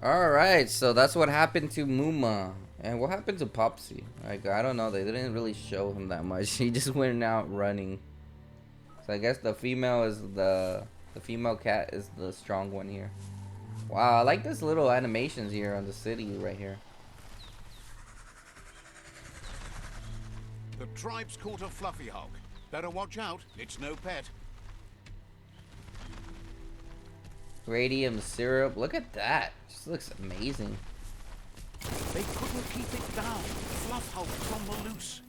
Speaker 1: Alright, so that's what happened to MOOMA. And what happened to Popsy? Like, I don't know, they didn't really show him that much. He just went out running. So I guess the female is the female cat is the strong one here. Wow, I like this little animations here on the city right here.
Speaker 2: The tribe's caught a fluffy hulk. Better watch out, it's no pet.
Speaker 1: Radium syrup, look at that. Just looks amazing.
Speaker 2: They couldn't keep it down. Fluff hulk's on the loose.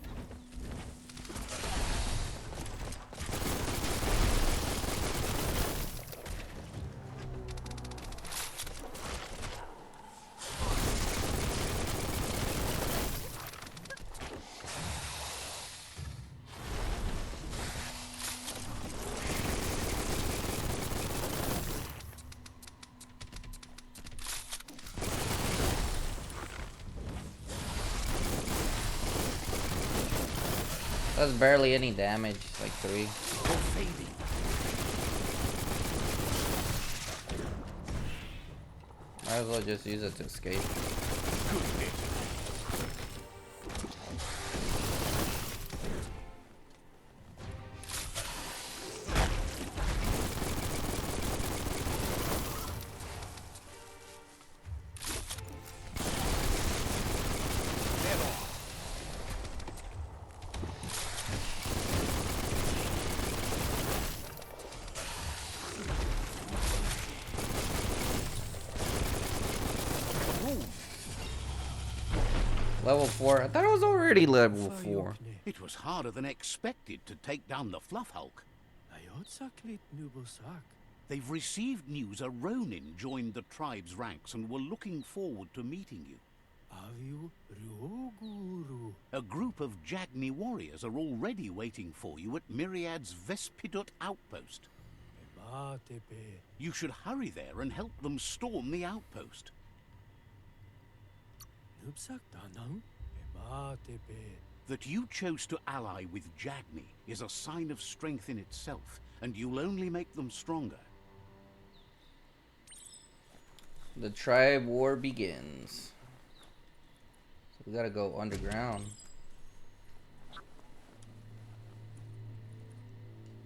Speaker 1: That's barely any damage, like 3. Might as well just use it to escape. Level 4. I thought it was already level 4.
Speaker 2: It was harder than expected to take down the Fluff Hulk. They've received news a Ronin joined the tribe's ranks and were looking forward to meeting you. A group of Jagni warriors are already waiting for you at Myriad's Vespidut outpost. You should hurry there and help them storm the outpost. That you chose to ally with Jagni is a sign of strength in itself, and you'll only make them stronger.
Speaker 1: The tribe war begins. So we gotta go underground.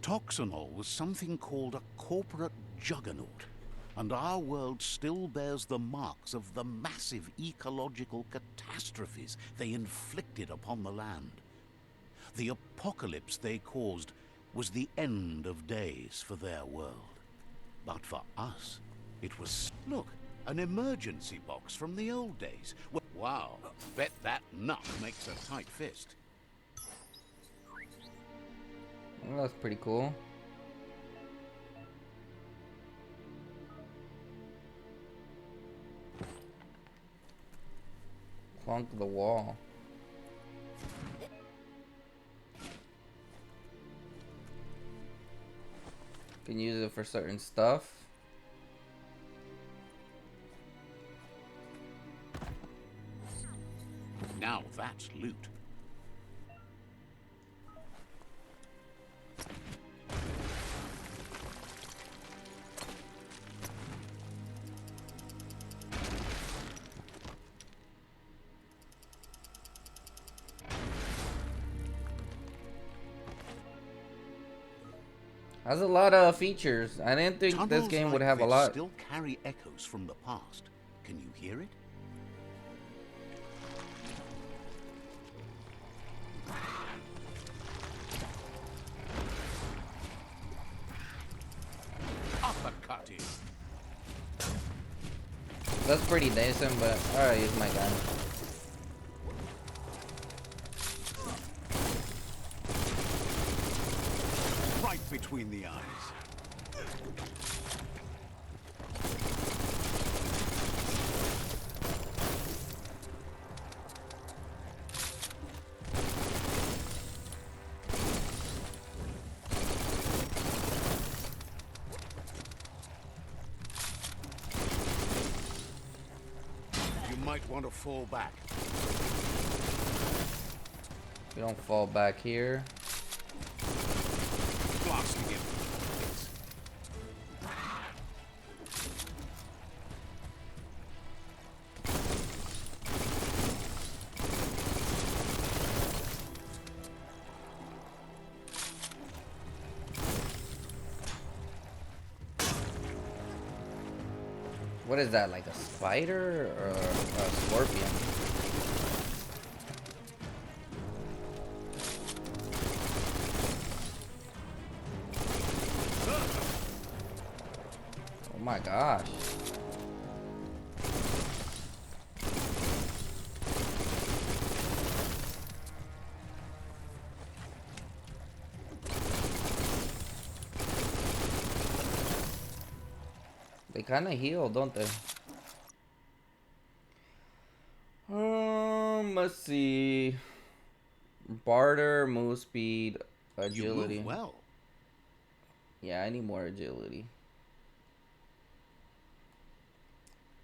Speaker 2: Toxanol was something called a corporate juggernaut, and our world still bears the marks of the massive ecological catastrophes they inflicted upon the land. The apocalypse they caused was the end of days for their world. But for us, it was, look, an emergency box from the old days. Wow, bet that nut makes a tight fist.
Speaker 1: Well, that's pretty cool. Clunk the wall. Can use it for certain stuff.
Speaker 2: Now that's loot.
Speaker 1: Has a lot of features. I didn't think this
Speaker 2: Tunnels
Speaker 1: game would
Speaker 2: like
Speaker 1: have a
Speaker 2: this
Speaker 1: lot.
Speaker 2: Still carry echoes from the past. Can you hear it? Uppercut him.
Speaker 1: That's pretty decent, but alright, use my gun.
Speaker 2: Right between the eyes. might want to fall back.
Speaker 1: We don't fall back here.
Speaker 2: Blasting him.
Speaker 1: What is that, like a spider or a scorpion? Oh my gosh. They kind of heal, don't they? Let's see. Barter, move speed, agility.
Speaker 2: You move well.
Speaker 1: Yeah, I need more agility.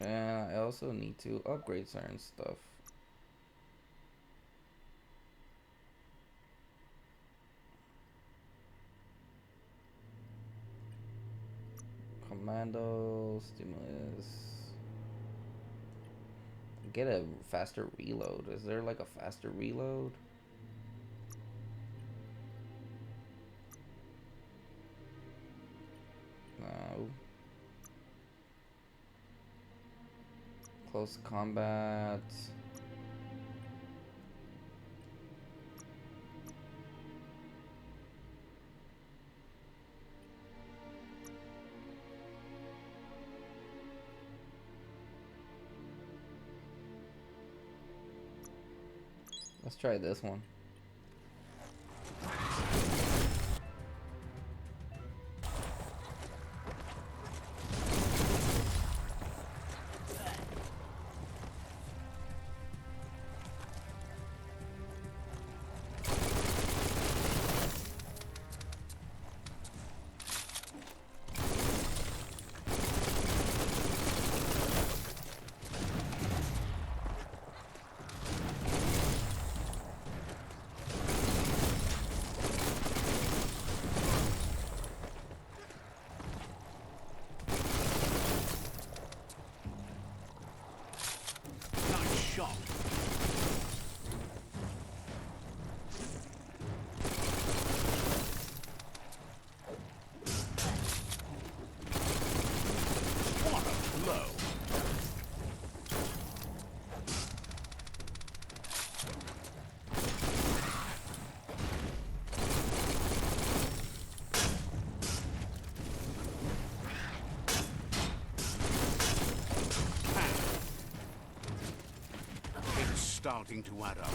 Speaker 1: And I also need to upgrade certain stuff. Commando, stimulus. Get a faster reload. Is there like a faster reload? No. Close combat. Let's try this one.
Speaker 2: Nice shot. What a blow. It's starting to add up.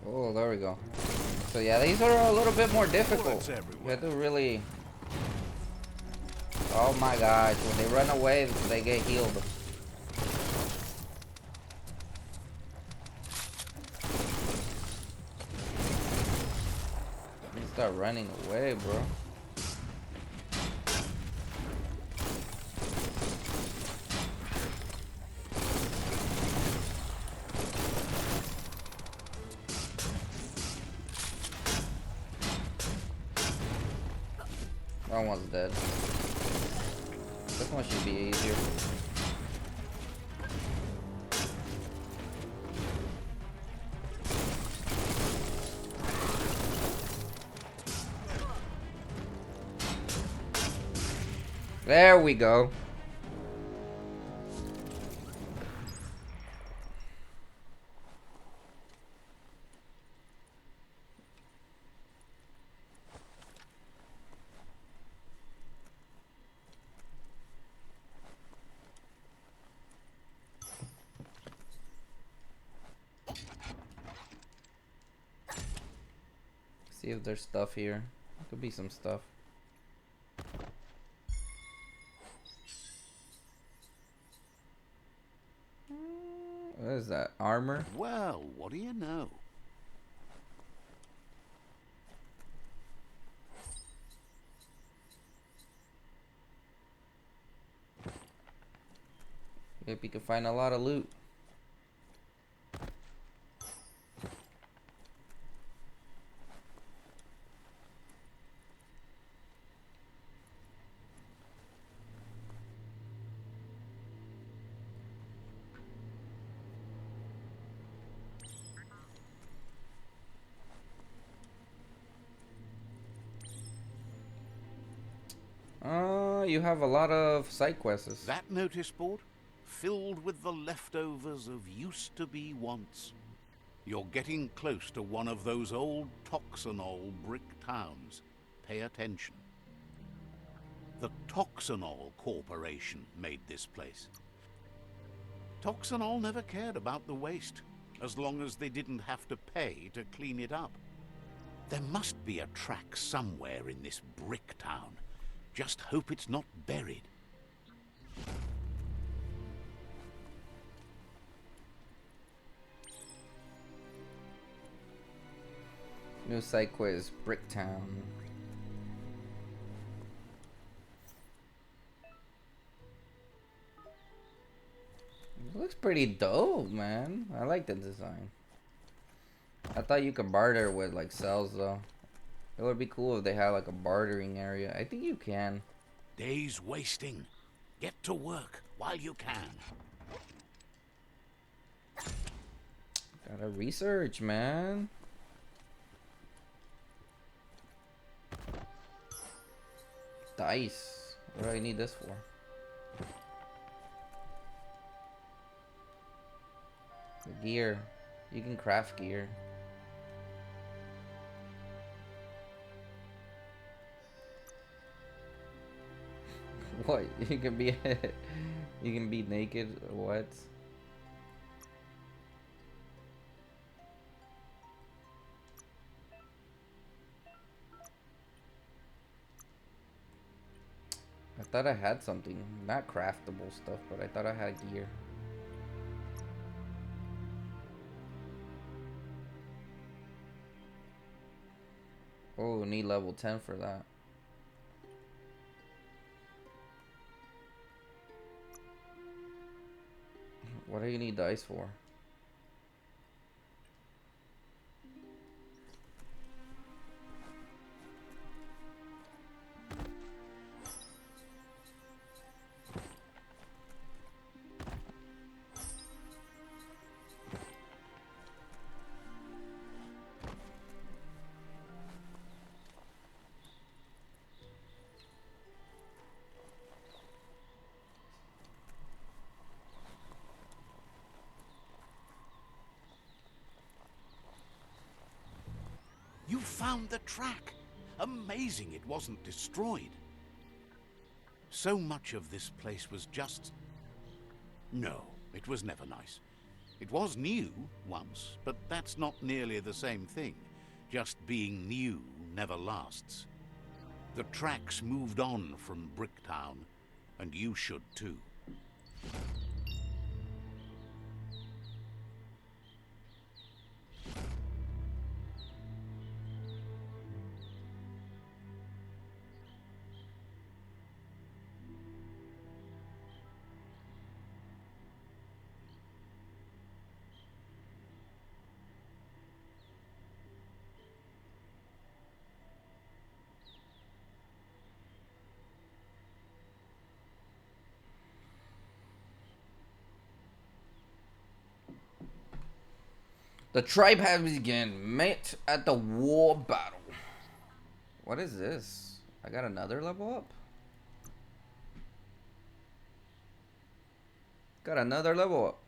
Speaker 1: Oh, there we go. So yeah, these are a little bit more difficult.
Speaker 2: Bullets
Speaker 1: You
Speaker 2: everywhere.
Speaker 1: have to really... Oh my gosh, when they run away, they get healed. You start running away, bro. That one's dead. This one should be easier. There we go. See if there's stuff here. Could be some stuff. What is that? Armor?
Speaker 2: Well, what do you know?
Speaker 1: Hope you can find a lot of loot. You have a lot of side quests.
Speaker 2: That notice board? Filled with the leftovers of used-to-be wants. You're getting close to one of those old Toxanol brick towns. Pay attention. The Toxanol Corporation made this place. Toxanol never cared about the waste, as long as they didn't have to pay to clean it up. There must be a track somewhere in this brick town. Just hope it's not buried.
Speaker 1: New side quiz, Bricktown. It looks pretty dope, man. I like the design. I thought you could barter with like cells though. It would be cool if they had like a bartering area. I think you can.
Speaker 2: Days wasting. Get to work while you can.
Speaker 1: Gotta research, man. Dice. What do I need this for? The gear. You can craft gear. What? You can be you can be naked or what? I thought I had something, not craftable stuff, but I thought I had gear. Oh, need level 10 for that. What do you need dice for?
Speaker 2: You found the track. Amazing it wasn't destroyed. So much of this place was just... No, it was never nice. It was new once, but that's not nearly the same thing. Just being new never lasts. The tracks moved on from Bricktown, and you should too.
Speaker 1: The tribe has again met at the war battle. What is this? I got another level up? Got another level up.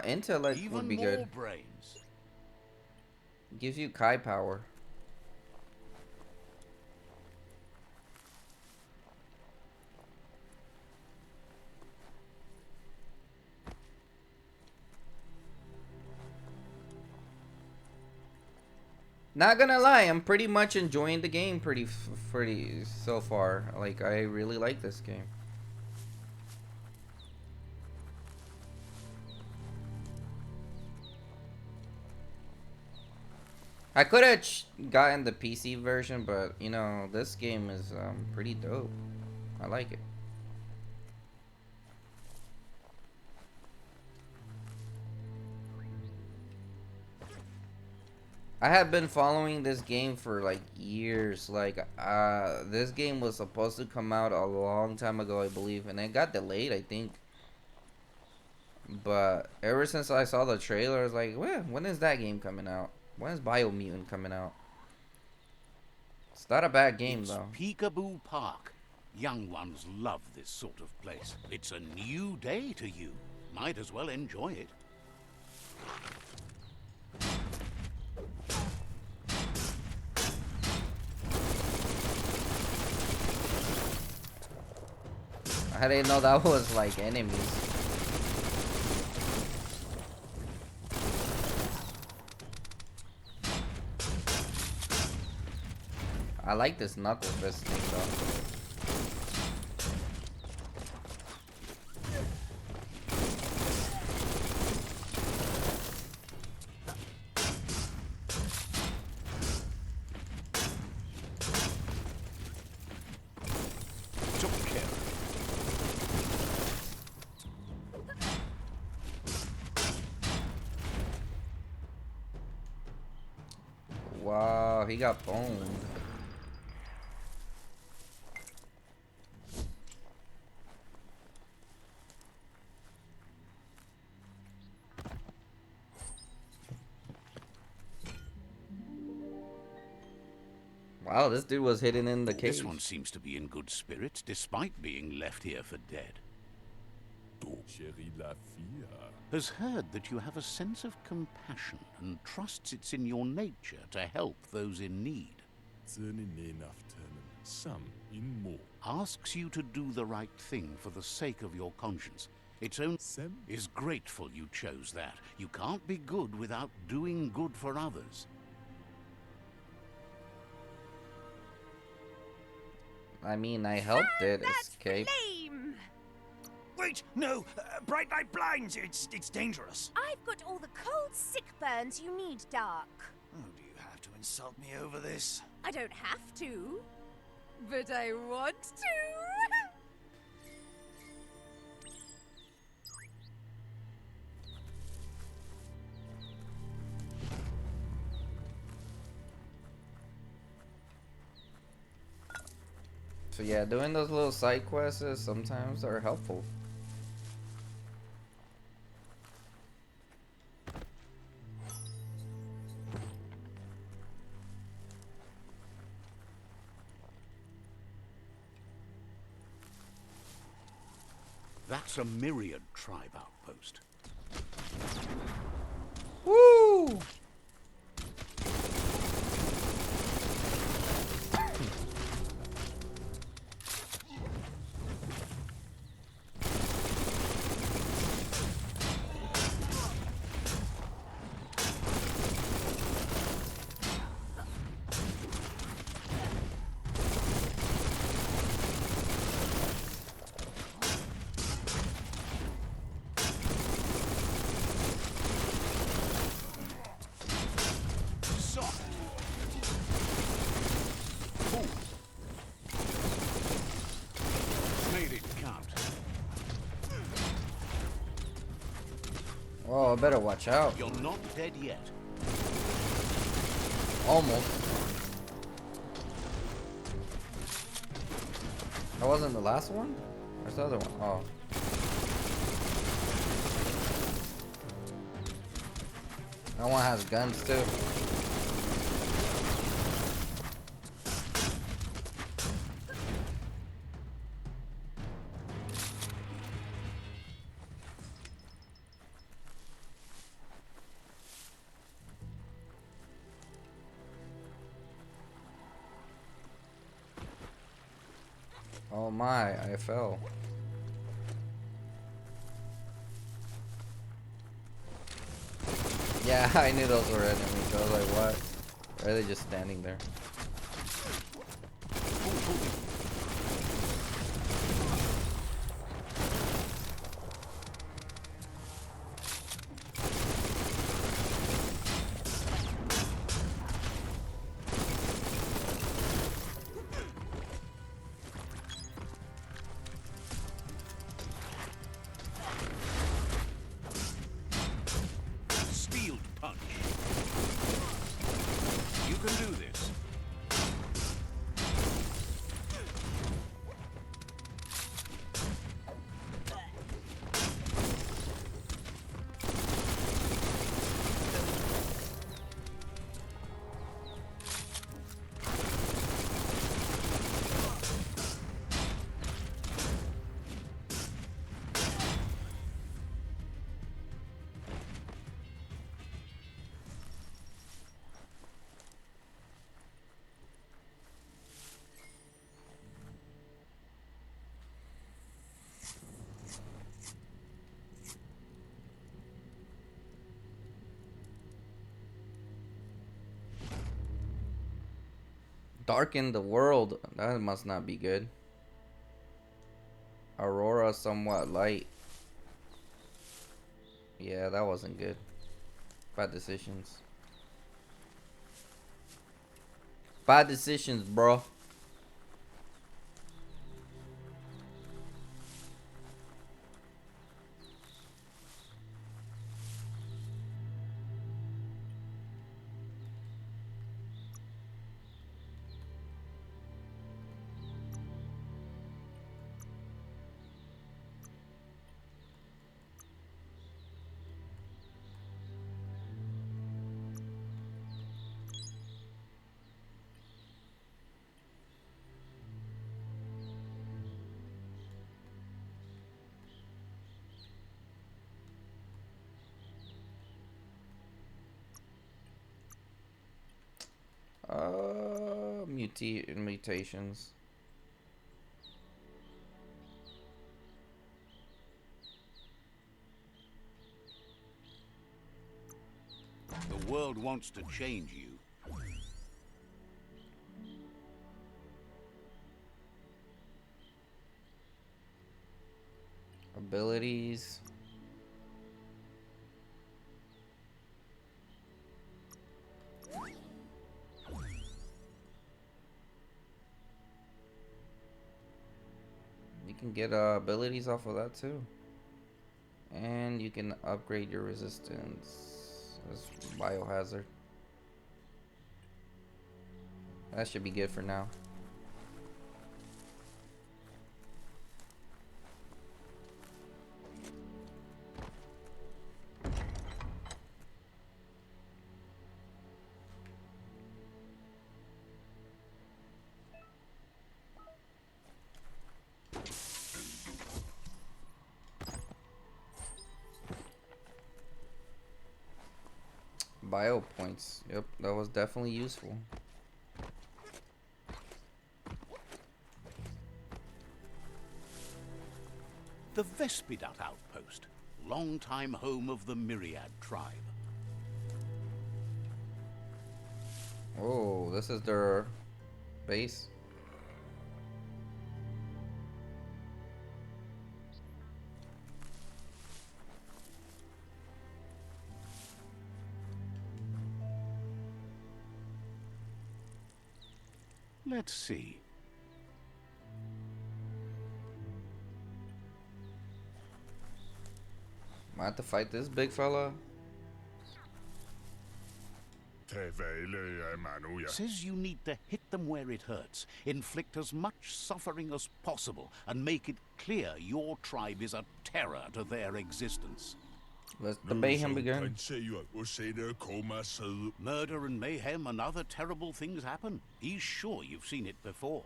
Speaker 1: Intellect
Speaker 2: Even
Speaker 1: would be
Speaker 2: more
Speaker 1: good.
Speaker 2: brains.
Speaker 1: Gives you Kai power. Not gonna lie, I'm pretty much enjoying the game pretty so far. Like, I really like this game. I could have gotten the PC version, but you know, this game is pretty dope. I like it. I have been following this game for like years. Like, this game was supposed to come out a long time ago, I believe, and it got delayed, I think. But ever since I saw the trailer, I was like, well, when is that game coming out? When is Biomutant coming out? It's not a bad game, though.
Speaker 2: Peekaboo Park. Young ones love this sort of place. It's a new day to you. Might as well enjoy it.
Speaker 1: I didn't know that was like enemies. I like this knuckle fist thing though.
Speaker 2: Took care.
Speaker 1: Wow, he got boned. Wow, this dude was hidden in the cage.
Speaker 2: This one seems to be in good spirits, despite being left here for dead. Has heard that you have a sense of compassion and trusts it's in your nature to help those in need. Asks you to do the right thing for the sake of your conscience. Its own is grateful you chose that. You can't be good without doing good for others.
Speaker 1: I mean, I helped it escape.
Speaker 4: Wait, no! Bright light blinds! It's dangerous.
Speaker 6: I've got all the cold, sick burns you need, Dark.
Speaker 4: Oh, do you have to insult me over this?
Speaker 6: I don't have to, but I want to.
Speaker 1: So yeah, doing those little side quests sometimes are helpful.
Speaker 2: That's a Myriad tribe outpost.
Speaker 1: Woo!
Speaker 2: Made it count.
Speaker 1: Oh, I better watch out.
Speaker 2: You're not dead yet.
Speaker 1: Almost. That wasn't the last one? Where's the other one? Oh. That one has guns too. Oh my, I fell. Yeah, I knew those were enemies. I was like, what? Or are they just standing there?
Speaker 2: Steel punch. You can do this.
Speaker 1: Darken the world. That must not be good. Aurora somewhat light. Yeah, that wasn't good. Bad decisions. Bad decisions, bro. Mutations.
Speaker 2: The world wants to change you.
Speaker 1: Abilities. You can get abilities off of that too. And you can upgrade your resistance as biohazard. That should be good for now. Bio points. Yep, that was definitely useful.
Speaker 2: The Vespidat outpost, longtime home of the Myriad tribe.
Speaker 1: Oh, this is their base.
Speaker 2: Let's see.
Speaker 1: Might have to fight this big fella.
Speaker 2: Says you need to hit them where it hurts, inflict as much suffering as possible, and make it clear your tribe is a terror to their existence.
Speaker 1: Let's debate him again.
Speaker 2: Murder and mayhem and other terrible things happen. He's sure you've seen it before.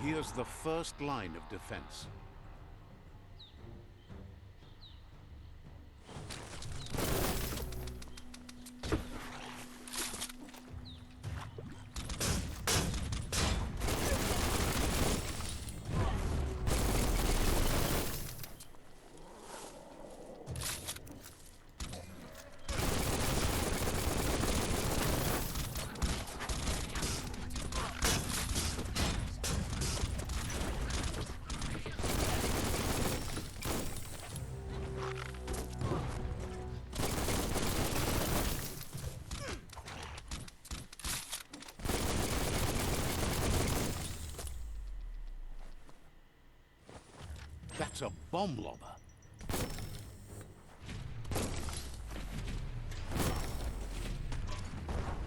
Speaker 2: Here's the first line of defense. That's a bomb lobber.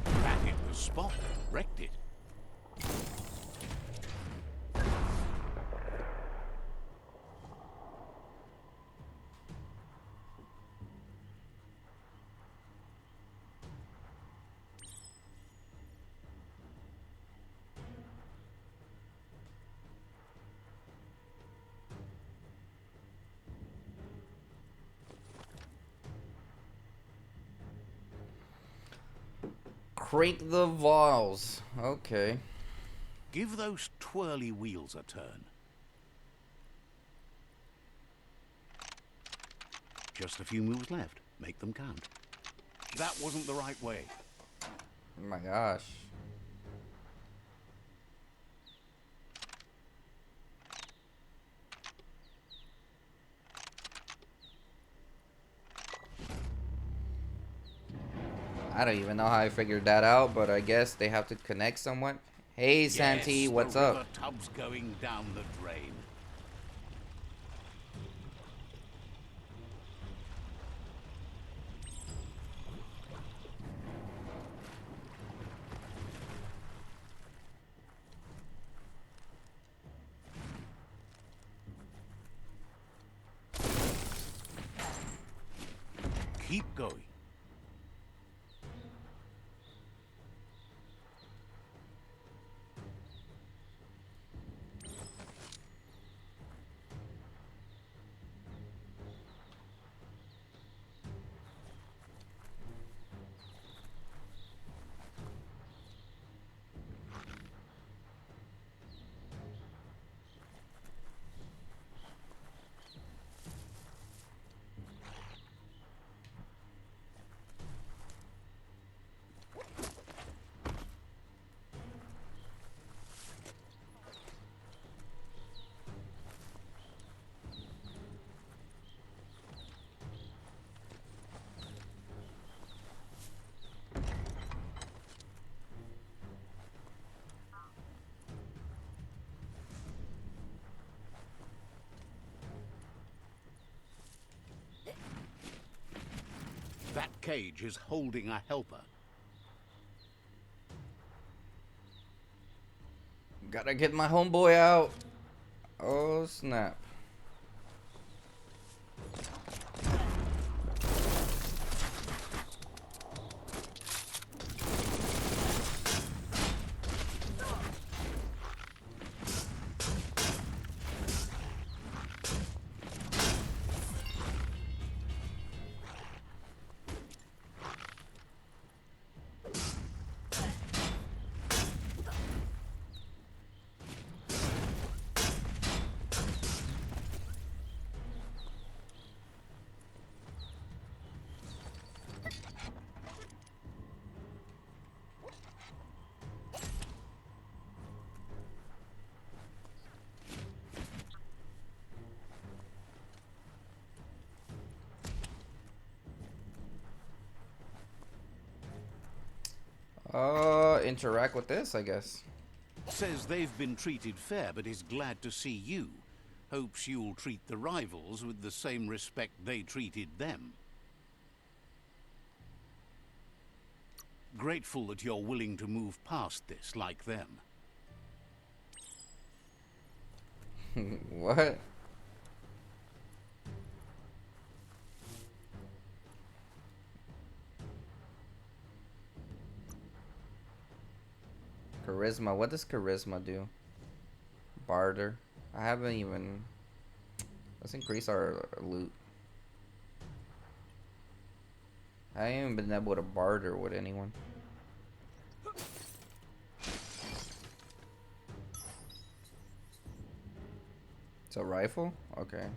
Speaker 2: That hit the spot. Wrecked it.
Speaker 1: Crank the valves. Okay.
Speaker 2: Give those twirly wheels a turn. Just a few moves left. Make them count. That wasn't the right way.
Speaker 1: Oh my gosh. I don't even know how I figured that out, but I guess they have to connect somewhat. Hey, Santi,
Speaker 2: Yes,
Speaker 1: what's
Speaker 2: the
Speaker 1: up?
Speaker 2: river tub's going down the drain. Keep going. That cage is holding a helper.
Speaker 1: Gotta get my homeboy out. Oh, snap. Interact with this, I guess.
Speaker 2: Says they've been treated fair, but is glad to see you. Hopes you'll treat the rivals with the same respect they treated them. Grateful that you're willing to move past this like them.
Speaker 1: What? Charisma. What does charisma do? Barter. I haven't even. Let's increase our loot. I haven't even been able to barter with anyone. It's a rifle? Okay.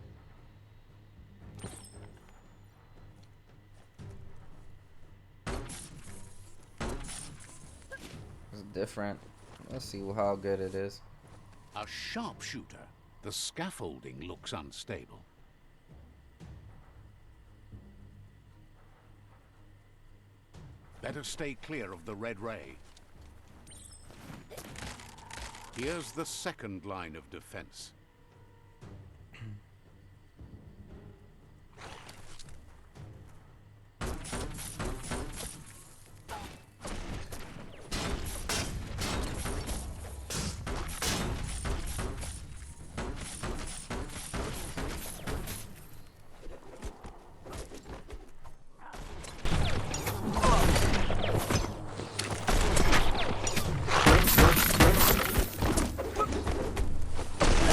Speaker 1: It's different. Let's see how good it is.
Speaker 2: A sharpshooter. The scaffolding looks unstable. Better stay clear of the red ray. Here's the second line of defense.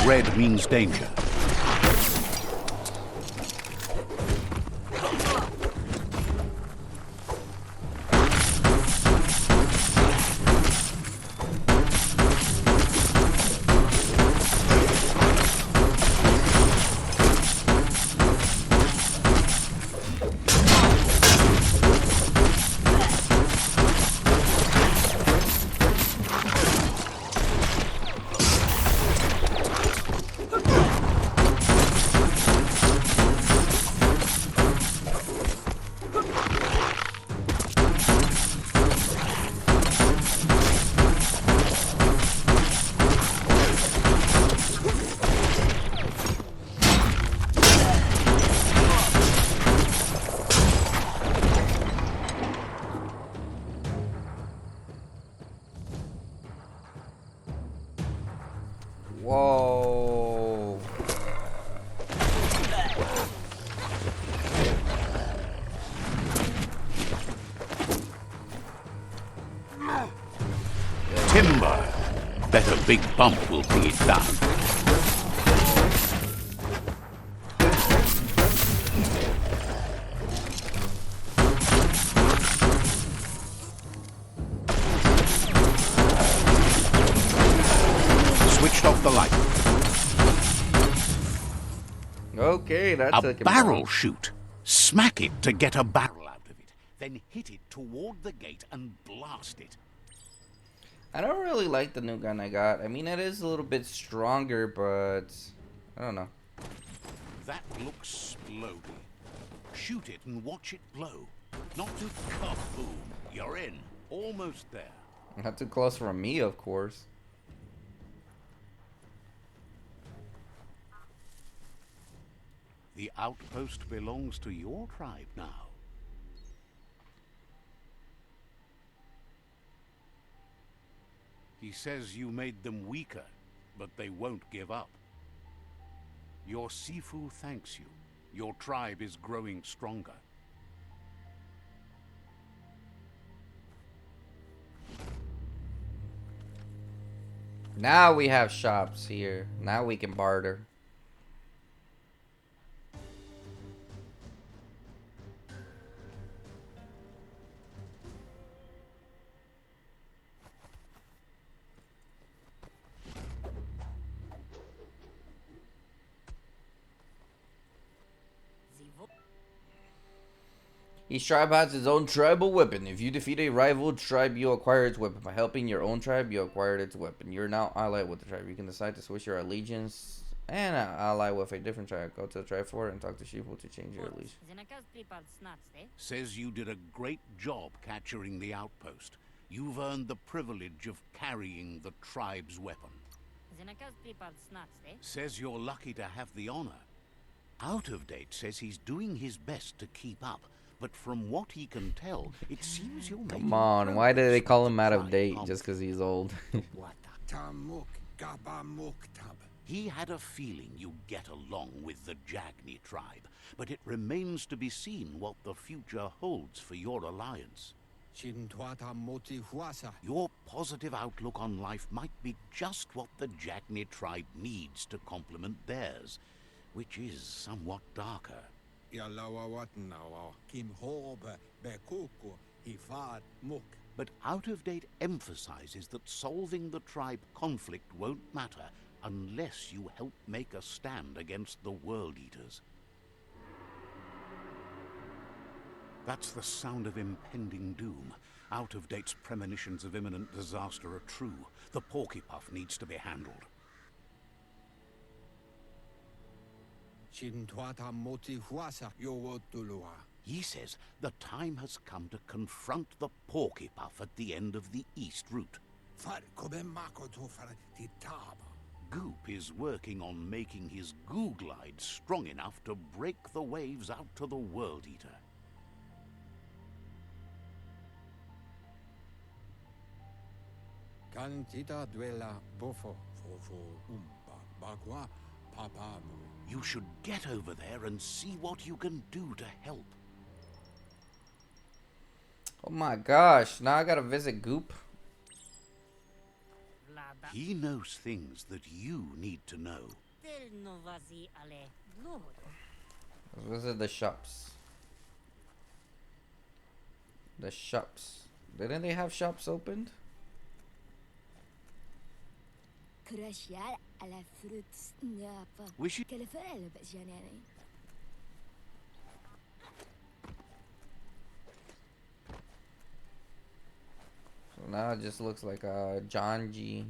Speaker 2: red means danger.
Speaker 1: Whoa.
Speaker 2: Timber. Bet a big bump will bring it down. Switched off the light.
Speaker 1: Okay, that's
Speaker 2: A barrel shoot. Smack it to get a barrel out of it. Then hit it toward the gate and blast it.
Speaker 1: I don't really like the new gun I got. I mean, it is a little bit stronger, but I don't know.
Speaker 2: That looks splody. Shoot it and watch it blow. Not too kaboom. You're in. Almost there.
Speaker 1: Not too close from me, of course.
Speaker 2: The outpost belongs to your tribe now. He says you made them weaker, but they won't give up. Your Sifu thanks you. Your tribe is growing stronger.
Speaker 1: Now we have shops here. Now we can barter. Each tribe has its own tribal weapon. If you defeat a rival tribe, you acquire its weapon. By helping your own tribe, you acquired its weapon. You're now allied with the tribe. You can decide to switch your allegiance and ally with a different tribe. Go to the tribe fort and talk to Shifu to change your allegiance.
Speaker 2: Says you did a great job capturing the outpost. You've earned the privilege of carrying the tribe's weapon. Says you're lucky to have the honor. Out of Date says he's doing his best to keep up. But from what he can tell, it seems you're making
Speaker 1: Come on, why did they call him out of date
Speaker 2: progress.
Speaker 1: just because he's old?
Speaker 2: He had a feeling you'd get along with the Jagni tribe, but it remains to be seen what the future holds for your alliance. Your positive outlook on life might be just what the Jagni tribe needs to complement theirs, which is somewhat darker. But Out of Date emphasizes that solving the tribe conflict won't matter unless you help make a stand against the World Eaters. That's the sound of impending doom. Out of Date's premonitions of imminent disaster are true. The Porcupine needs to be handled. He says the time has come to confront the Porcupine at the end of the East Route. Goop is working on making his goo glide strong enough to break the waves out to the World Eater. You should get over there and see what you can do to help.
Speaker 1: Oh my gosh, now I gotta visit Goop.
Speaker 2: He knows things that you need to know.
Speaker 5: Tel novazi ale lord.
Speaker 1: Let's visit the shops. The shops. Didn't they have shops opened?
Speaker 2: Wish you
Speaker 1: So now it just looks like John G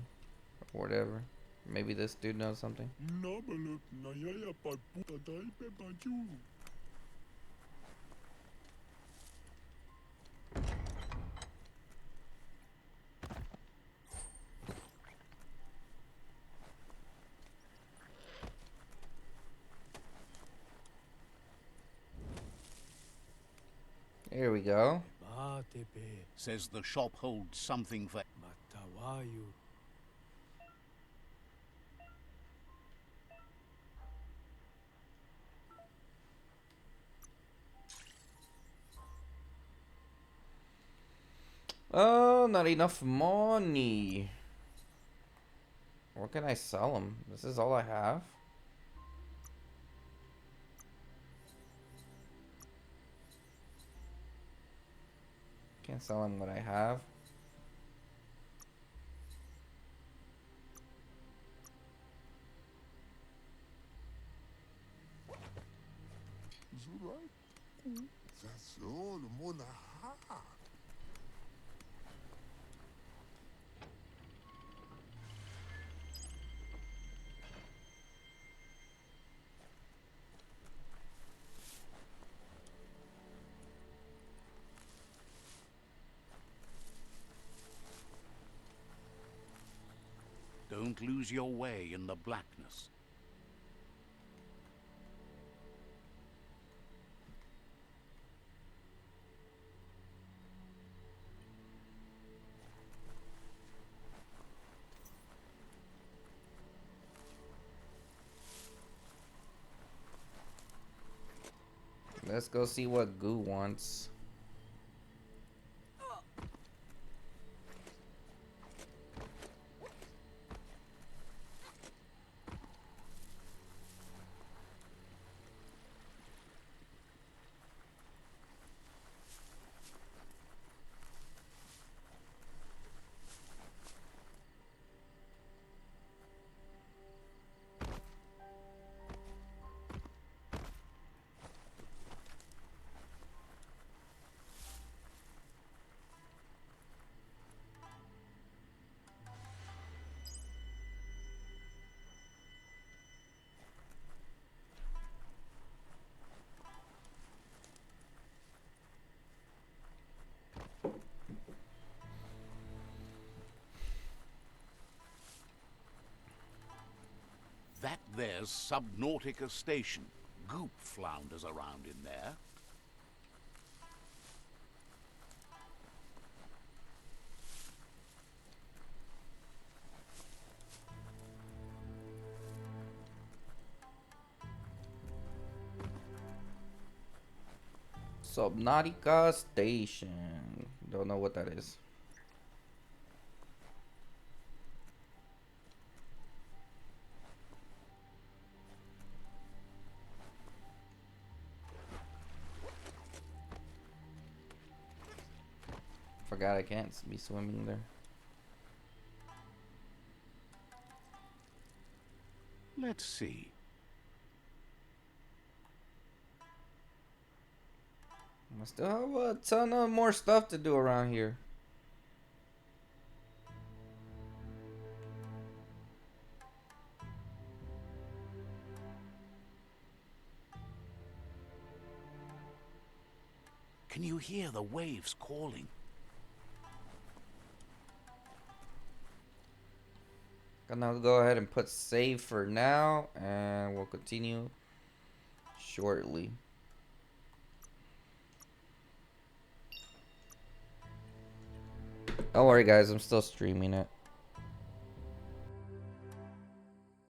Speaker 1: or whatever. Maybe this dude knows something. Here we go.
Speaker 2: says the shop holds something for...
Speaker 1: Oh, not enough money. What can I sell him? This is all I have. Can't sell him what I have.
Speaker 2: Don't lose your way in the blackness.
Speaker 1: Let's go see what Goo wants.
Speaker 2: That there's Subnautica Station. Goop flounders around in there.
Speaker 1: Subnautica Station. Don't know what that is. Forgot I can't be swimming there.
Speaker 2: Let's see.
Speaker 1: I still have a ton of more stuff to do around here.
Speaker 2: Can you hear the waves calling?
Speaker 1: Gonna go ahead and put save for now, and we'll continue shortly. Don't worry, guys, I'm still streaming it.